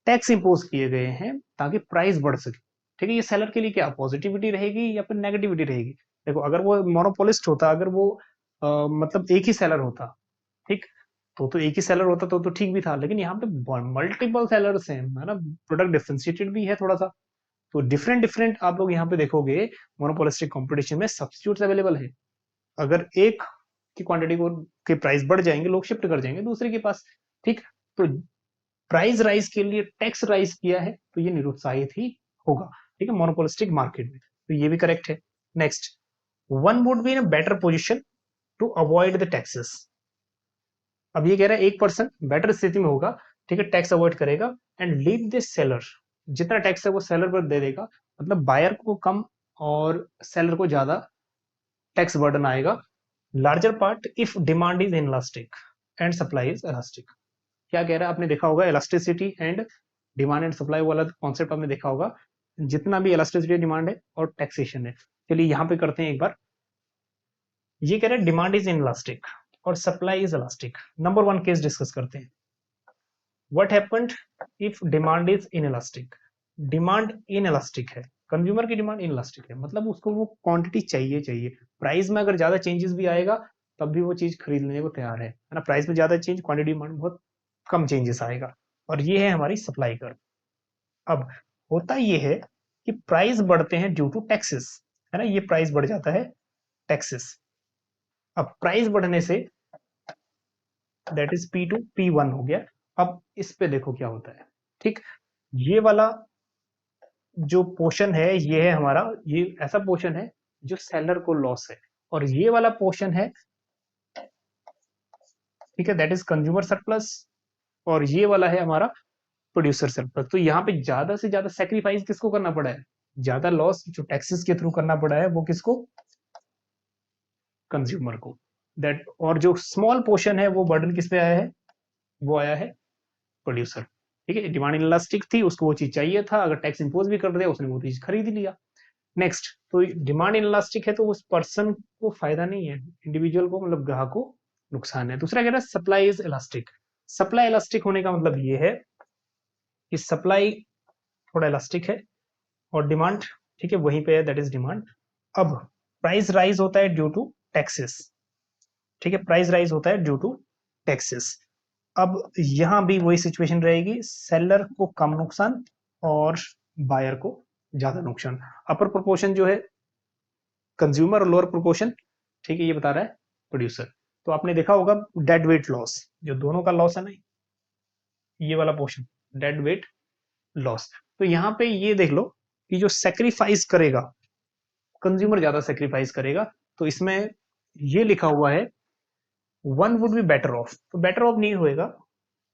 टैक्स इंपोज किए गए हैं ताकि प्राइस बढ़ सके, ठीक है। ये सेलर के लिए क्या पॉजिटिविटी रहेगी या फिर नेगेटिविटी रहेगी। देखो अगर वो मोनोपोलिस्ट होता, अगर वो मतलब एक ही सेलर होता, ठीक, तो एक ही सेलर होता तो ठीक भी था, लेकिन यहाँ पे मल्टीपल सेलर्स हैं, है ना, प्रोडक्ट डिफरेंशिएटेड भी है थोड़ा सा। तो डिफरेंट डिफरेंट आप लोग यहाँ पे देखोगे, मोनोपोलिस्टिक कंपटीशन में सब्स्टिट्यूट्स अवेलेबल है। अगर एक की क्वांटिटी को के प्राइस बढ़ जाएंगे, लोग शिफ्ट कर जाएंगे दूसरे के पास, ठीक। तो प्राइस राइज के लिए टैक्स राइज किया है तो ये निरुत्साहित ही होगा, ठीक है, मोनोपोलिस्टिक मार्केट में। तो ये भी करेक्ट है। Next, one would be in a better position to avoid the taxes. अब ये कह रहा है एक पर्सन बेटर स्थिति में होगा ठीक है, टैक्स अवॉइड करेगा एंड लीव द सेलर, जितना टैक्स है वो सेलर पर दे देगा, मतलब बायर को कम और सेलर को ज्यादा टैक्स बर्डन आएगा। Larger part if demand is inelastic and supply is elastic. क्या कह रहा है, आपने देखा होगा elasticity and demand and supply वाला कॉन्सेप्ट आपने देखा होगा, जितना भी इलास्टिसिटी डिमांड है और टैक्सेशन है। चलिए यहाँ पे करते हैं एक बार। ये कह रहे हैं डिमांड इज इनलास्टिक और supply is elastic. Number one case discuss करते हैं। What happened if demand is inelastic? Demand inelastic है, कंज्यूमर की डिमांड इनइलास्टिक है, मतलब उसको वो क्वांटिटी चाहिए चाहिए। प्राइस में अगर ज्यादा चेंजेस भी आएगा तब भी वो चीज खरीद लेने को तैयार है ना। प्राइस में ज्यादा चेंज, क्वांटिटी डिमांड बहुत कम चेंजेस आएगा। और ये है हमारी सप्लाई कर्व। अब होता ये है कि प्राइस बढ़ते हैं ड्यू टू टैक्सेस, है ना, ये प्राइस बढ़ जाता है टैक्सेस। अब प्राइस बढ़ने say that is P2 P1 हो गया। अब इस पे देखो क्या होता है, ठीक। ये वाला जो पोर्शन है ये है हमारा, ये ऐसा पोर्शन है जो सेलर को लॉस है, और ये वाला पोर्शन है, ठीक है, दैट इज कंज्यूमर सरप्लस, और ये वाला है हमारा प्रोड्यूसर सरप्लस। तो यहाँ पे ज्यादा से ज्यादा सेक्रीफाइस किसको करना पड़ा है, ज्यादा लॉस जो टैक्सेस के थ्रू करना पड़ा है वो किसको, कंज्यूमर को। दैट, और जो स्मॉल पोर्शन है वो बर्डन किस पे आया है, वो आया है प्रोड्यूसर। ठीक है, डिमांड इलास्टिक थी, उसको वो चीज चाहिए था, अगर टैक्स इंपोज भी कर दिया उसने वो चीज खरीद लिया। नेक्स्ट, तो डिमांड इलास्टिक है तो उस पर्सन को फायदा नहीं है, इंडिविजुअल को, मतलब ग्राहक को नुकसान है। दूसरा कह रहा है supply is elastic. Supply elastic होने का मतलब ये है कि सप्लाई थोड़ा इलास्टिक है और डिमांड, ठीक है, वहीं पे है, दैट इज डिमांड। अब प्राइस राइज होता है ड्यू टू टैक्सेस, ठीक है, प्राइस राइज होता है ड्यू टू टैक्सेस। अब यहां भी वही सिचुएशन रहेगी, सेलर को कम नुकसान और बायर को ज्यादा नुकसान। अपर प्रोपोर्शन जो है कंज्यूमर और लोअर प्रोपोर्शन, ठीक है, ये बता रहा है प्रोड्यूसर। तो आपने देखा होगा डेड वेट लॉस, जो दोनों का लॉस है ना, ये वाला पोर्शन डेड वेट लॉस। तो यहाँ पे ये देख लो कि जो सेक्रीफाइस करेगा, कंज्यूमर ज्यादा सेक्रीफाइस करेगा। तो इसमें ये लिखा हुआ है one would be better of, तो बेटर ऑफ नहीं होएगा,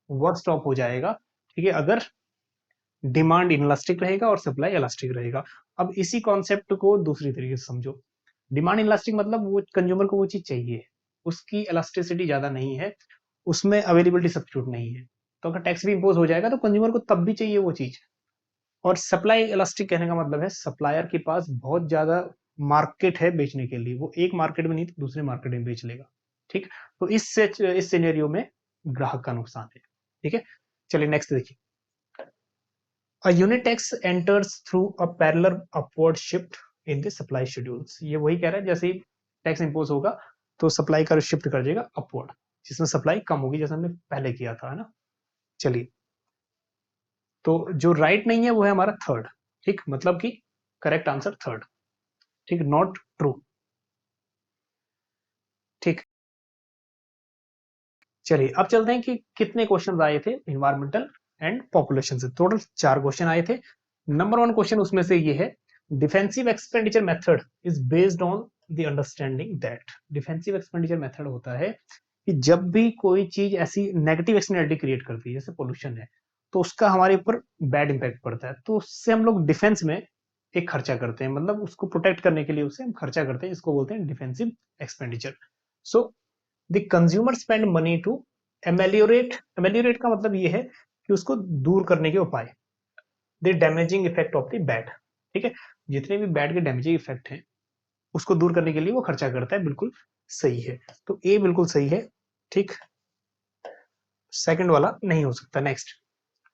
वर्स्ट ऑफ हो जाएगा। ठीक है, अगर डिमांड इनलास्टिक रहेगा और सप्लाई इलास्टिक रहेगा। अब इसी कॉन्सेप्ट को दूसरी तरीके से समझो। डिमांड इलास्टिक मतलब वो कंज्यूमर को वो चीज चाहिए, उसकी इलास्टिसिटी ज्यादा नहीं है, उसमें अवेलेबिलिटी सब्स्टिट्यूट नहीं है, तो अगर टैक्स भी इंपोज हो जाएगा तो कंज्यूमर को तब भी चाहिए वो चीज। और सप्लाई इलास्टिक कहने का मतलब है सप्लायर के पास बहुत ज्यादा मार्केट है बेचने के लिए, वो एक मार्केट में नहीं तो दूसरे मार्केट में बेच लेगा। ठीक, तो इस सिनेरियो में ग्राहक का नुकसान है। ठीक है, चलिए नेक्स्ट देखिए। A unit tax enters through a parallel upward shift in the supply schedules। ये वही कह रहा है, जैसे ही टैक्स इंपोज होगा तो सप्लाई का शिफ्ट कर देगा अपवर्ड, जिसमें सप्लाई कम होगी, जैसे हमने पहले किया था, है ना। चलिए, तो जो राइट नहीं है वो है हमारा थर्ड, ठीक, मतलब कि करेक्ट आंसर थर्ड, ठीक, नॉट ट्रू। ठीक, चलिए अब चलते हैं कि कितने क्वेश्चन आए थे इन्वायरमेंटल एंड पॉपुलेशन से। टोटल 4 क्वेश्चन आए थे। नंबर 1 क्वेश्चन उसमें से ये है, defensive expenditure method is based on the understanding that. Defensive expenditure method होता है कि जब भी कोई चीज ऐसी नेगेटिव एक्सटर्नैलिटी क्रिएट करती है, जैसे पोल्यूशन है, तो उसका हमारे ऊपर बैड इंपैक्ट पड़ता है, तो उससे हम लोग डिफेंस में एक खर्चा करते हैं, मतलब उसको प्रोटेक्ट करने के लिए उससे हम खर्चा करते हैं, इसको बोलते हैं defensive expenditure. So the consumer spend money to ameliorate, ameliorate का मतलब ये है कि उसको दूर करने के उपाय, the damaging effect of the bad. ठीक है, जितने भी बैड के डैमेजिंग इफेक्ट हैं उसको दूर करने के लिए वो खर्चा करता है, बिल्कुल सही है, तो ए बिल्कुल सही है। ठीक, सेकंड वाला नहीं हो सकता। Next,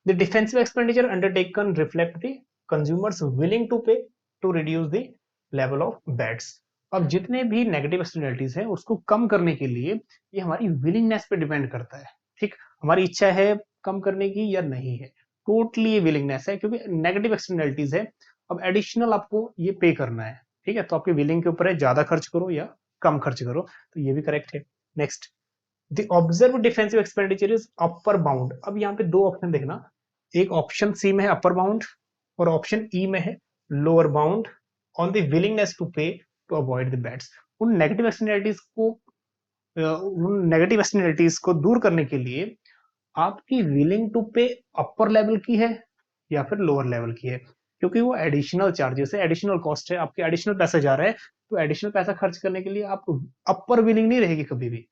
the defensive expenditure undertaken reflect the consumers willing to pay to reduce the level of bads. अब जितने भी नेगेटिव एक्सटर्नैलिटीज हैं उसको कम करने के लिए ये हमारी विलिंगनेस पे डिपेंड करता है। ठीक, हमारी इच्छा है कम करने की या नहीं है, टोटली विलिंगनेस है, क्योंकि नेगेटिव एक्सटर्नैलिटीज है। अब एडिशनल आपको ये पे करना है, ठीक है, तो आपके विलिंग के ऊपर है, ज्यादा खर्च करो या कम खर्च करो, तो ये भी करेक्ट है। Next, the observe defensive expenditure is upper bound. अब यहाँ पे 2 ऑप्शन देखना, एक ऑप्शन सी में है अपर बाउंड और ऑप्शन ई में है lower bound on the willingness to pay to avoid the bads. उन नेगेटिव एक्सटर्नैलिटीज को दूर करने के लिए आपकी विलिंग टू पे अपर लेवल की है या फिर लोअर लेवल की है, क्योंकि वो एडिशनल चार्जेस है, एडिशनल कॉस्ट है, आपके एडिशनल पैसा जा रहा है, तो एडिशनल पैसा खर्च करने के लिए आप अपर विलिंग नहीं रहेगी कभी भी,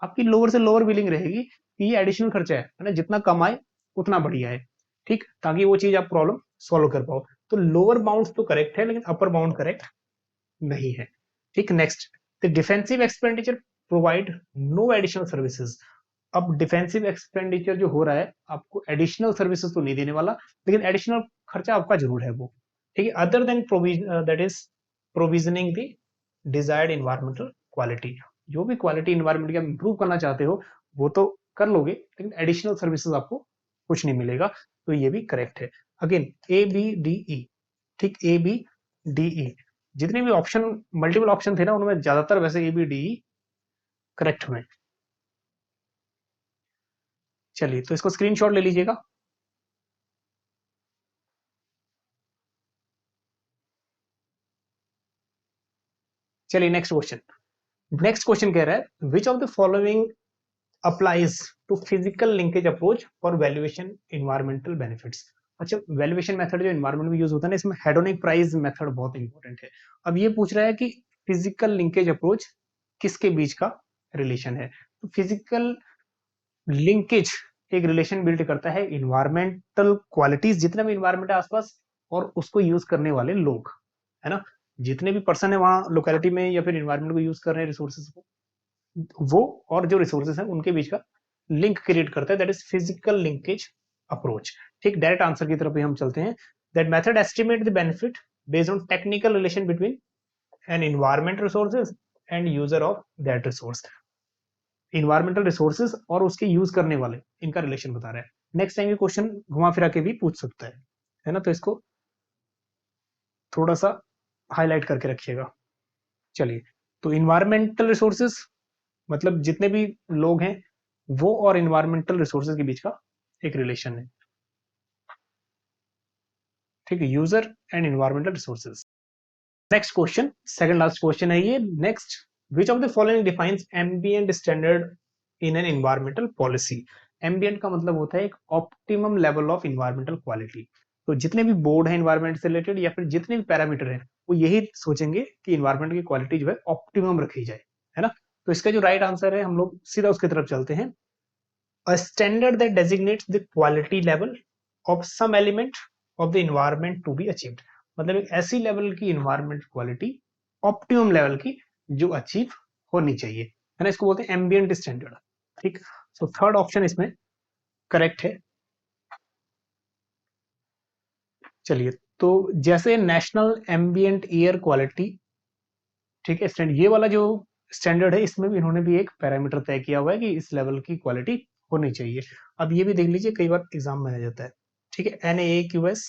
आपकी लोअर से लोअर विलिंग रहेगी कि ये एडिशनल खर्चा है ना, जितना कमाए उतना बढ़िया है, ठीक, ताकि वो चीज आप प्रॉब्लम सॉल्व कर पाओ। तो लोअर बाउंड तो करेक्ट है लेकिन अपर बाउंड करेक्ट नहीं है, ठीक। Next, the defensive expenditure provide no additional services. अब डिफेंसिव एक्सपेंडिचर जो हो रहा है आपको एडिशनल सर्विसेज तो नहीं देने वाला, लेकिन एडिशनल खर्चा आपका जरूर है वो, ठीक है, other than provision, that is provisioning the desired environmental quality. जो भी क्वालिटी इन्वायरमेंट की इंप्रूव करना चाहते हो वो तो कर लोगे, लेकिन एडिशनल सर्विसेज आपको कुछ नहीं मिलेगा, तो ये भी करेक्ट है। Again A B D E, ठीक, ए बी डी ई, जितने भी ऑप्शन, मल्टीपल ऑप्शन थे ना, उनमें ज्यादातर वैसे A B D E correct हुए। चलिए, तो इसको स्क्रीनशॉट ले लीजिएगा। चलिए नेक्स्ट क्वेश्चन। नेक्स्ट क्वेश्चन कह रहा है which of the following applies to physical linkage approach for valuation environmental benefits. अच्छा, वैल्यूएशन मेथड जो इन्वायरमेंट में यूज होता है ना, इसमें हेडोनिक प्राइस मेथड बहुत इंपॉर्टेंट है। अब ये पूछ रहा है कि फिजिकल लिंकेज अप्रोच किसके बीच का रिलेशन है। तो फिजिकल लिंकेज एक रिलेशन बिल्ड करता है इन्वायरमेंटल क्वालिटीज, जितने भी इन्वायरमेंट है आसपास, और उसको यूज करने वाले लोग, है ना, जितने भी पर्सन है वहां लोकेलिटी में या फिर इन्वायरमेंट को यूज कर रहे हैं रिसोर्सेज को, वो और जो रिसोर्सेज है उनके बीच का लिंक क्रिएट करता है, that is physical linkage approach. ठीक, डायरेक्ट आंसर की तरफ भी हम चलते हैं। That method estimate the benefit based on technical relation between an environment resources and user of that resource. Environmental resources और उसके यूज करने वाले, इनका रिलेशन बता रहा है। नेक्स्ट टाइम ये क्वेश्चन घुमा फिरा के भी पूछ सकता है ना, तो इसको थोड़ा सा हाईलाइट करके रखिएगा। चलिए, तो इन्वायरमेंटल रिसोर्सेज मतलब जितने भी लोग हैं वो और इन्वायरमेंटल रिसोर्सेज के बीच का एक रिलेशन है, ठीक है, user and environmental resources. Next question, second last question है ये। Next, which of the following defines ambient standard in an environmental policy. Ambient का मतलब होता है एक optimum level of environmental quality. तो जितने भी बोर्ड है इन्वायरमेंट से रिलेटेड या फिर जितने भी पैरामीटर है, वो यही सोचेंगे कि इन्वायरमेंट की क्वालिटी जो है ऑप्टिमम रखी जाए, है ना। तो इसका जो राइट आंसर है, हम लोग सीधा उसकी तरफ चलते हैं। A standard that designates the quality level of some element of the environment to be achieved। मतलब एक ऐसी लेवल की इन्वायरमेंट क्वालिटी, ऑप्टिमम लेवल की, जो अचीव होनी चाहिए, है ना, इसको बोलते हैं एम्बिएंट स्टैंडर्ड। ठीक, सो थर्ड ऑप्शन इसमें करेक्ट है। चलिए, तो जैसे नेशनल एम्बिएंट एयर क्वालिटी, ठीक है, स्टैंडर्ड, ये वाला जो स्टैंडर्ड है, इसमें भी इन्होंने भी एक पैरामीटर तय किया हुआ है कि इस लेवल की क्वालिटी होनी चाहिए। अब ये भी देख लीजिए, कई बार एग्जाम में आ जाता है, ठीक है। NAAQS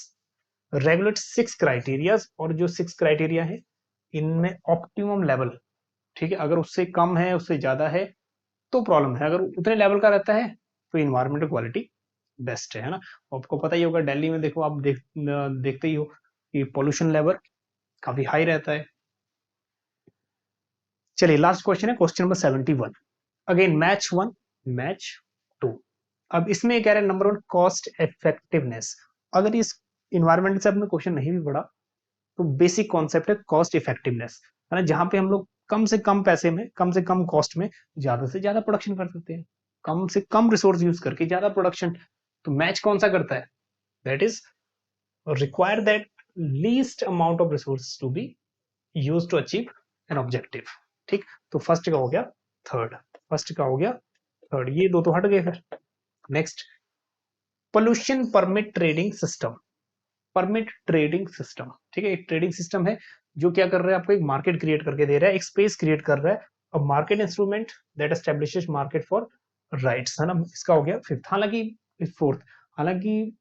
रेगुलेट 6 क्राइटेरियाज, और जो 6 क्राइटेरिया है इनमें ऑप्टिमम लेवल, ठीक है, अगर उससे कम है उससे ज्यादा है तो प्रॉब्लम है, अगर उतने लेवल का रहता है तो इन्वायरमेंटल क्वालिटी बेस्ट है ना। आपको पता ही होगा, दिल्ली में देखो आप, देखते ही हो कि पोल्यूशन लेवल काफी हाई रहता है। चलिए, लास्ट क्वेश्चन है, question number 71। Again match 1, match 2। अब इसमें कह रहे हैं नंबर 1 कॉस्ट इफेक्टिवनेस। अगर इस इन्वायरमेंट से आपने क्वेश्चन नहीं भी पढ़ा, तो बेसिक कॉन्सेप्ट है कॉस्ट इफेक्टिवनेस, है ना, जहां पे हम लोग कम से कम पैसे में, कम से कम कॉस्ट में ज्यादा से ज्यादा प्रोडक्शन कर सकते हैं, कम से कम रिसोर्स यूज करके ज्यादा प्रोडक्शन। तो मैच कौन सा करता है, that is require that least amount of resource to be use to achieve an objective. ठीक, तो फर्स्ट का हो गया थर्ड, फर्स्ट का हो गया थर्ड, ये दो तो हट गए फिर। Next, pollution permit trading system. Permit trading system, ठीक है, एक ट्रेडिंग सिस्टम है जो क्या कर रहा है, आपको एक मार्केट क्रिएट करके दे रहा है, एक स्पेस क्रिएट कर रहा है। अब market instrument that establishes market for rights, है ना, इसका हो गया फिफ्थ। हालांकि फोर्थ, हालांकि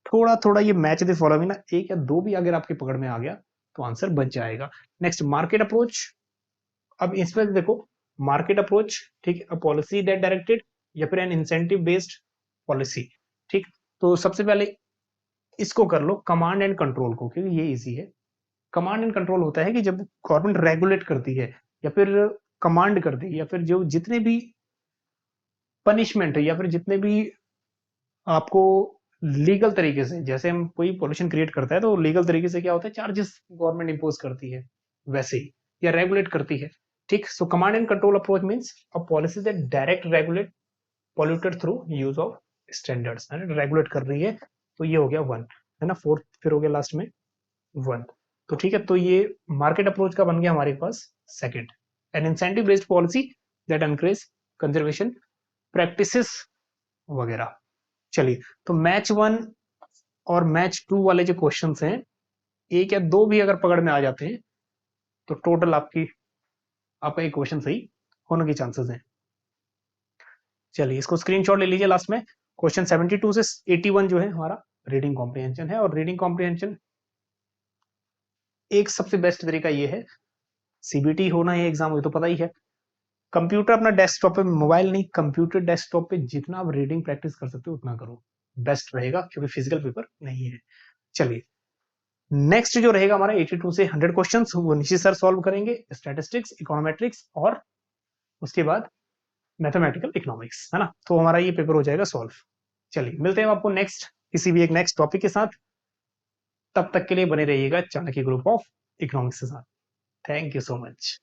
थोड़ा थोड़ा ये मैच द फॉलोइंग ना, एक या दो भी अगर आपके पकड़ में आ गया तो आंसर बच जाएगा। Next, market approach. अब इसमें देखो, मार्केट अप्रोच, ठीक है, पॉलिसी दैट डायरेक्टेड या फिर एन इंसेंटिव बेस्ड पॉलिसी। ठीक, तो सबसे पहले इसको कर लो कमांड एंड कंट्रोल को, क्योंकि ये इजी है। कमांड एंड कंट्रोल होता है कि जब गवर्नमेंट रेगुलेट करती है या फिर कमांड करती है, या फिर जो जितने भी पनिशमेंट है या फिर जितने भी आपको लीगल तरीके से, जैसे हम कोई पॉल्यूशन क्रिएट करता है तो लीगल तरीके से क्या होता है, चार्जेस गवर्नमेंट इंपोज करती है वैसे ही, या रेगुलेट करती है। ठीक, so command and control approach means a policy that direct regulate polluted through use of standards, है ना, रेगुलेट कर रही है। तो ये हो गया वन, है ना, फोर्थ फिर हो गया लास्ट में वन। तो ठीक है, तो ये मार्केट अप्रोच का बन गया हमारे पास second, an incentive based policy that encourage conservation practices वगैरह। चलिए, तो मैच वन और मैच टू वाले जो क्वेश्चंस हैं, एक या दो भी अगर पकड़ में आ जाते हैं तो टोटल आपका एक क्वेश्चन सही होने के चांसेस हैं। चलिए, इसको स्क्रीनशॉट ले लीजिए। लास्ट में क्वेश्चन 72 से 81 जो है हमारा रीडिंग कॉम्प्रिहेंशन है, और रीडिंग कॉम्प्रिहेंशन एक सबसे बेस्ट तरीका ये है, सीबीटी होना है एग्जाम, मुझे तो पता ही है। कंप्यूटर अपना डेस्कटॉप पे, मोबाइल नहीं, कंप्यूटर डेस्कटॉप पे जितना आप रीडिंग प्रैक्टिस कर सकते हो उतना करो, बेस्ट रहेगा, क्योंकि फिजिकल पेपर नहीं है। चलिए, नेक्स्ट जो रहेगा हमारा 82 से 100 क्वेश्चंस, वो निशी सर सॉल्व करेंगे, स्टैटिस्टिक्स, इकोनोमेट्रिक्स और उसके बाद मैथमेटिकल इकोनॉमिक्स, है ना। तो हमारा ये पेपर हो जाएगा सॉल्व। चलिए, मिलते हैं आपको नेक्स्ट किसी भी एक नेक्स्ट टॉपिक के साथ। तब तक के लिए बने रहिएगा चाणक्य ग्रुप ऑफ इकोनॉमिक्स के साथ। Thank you so much.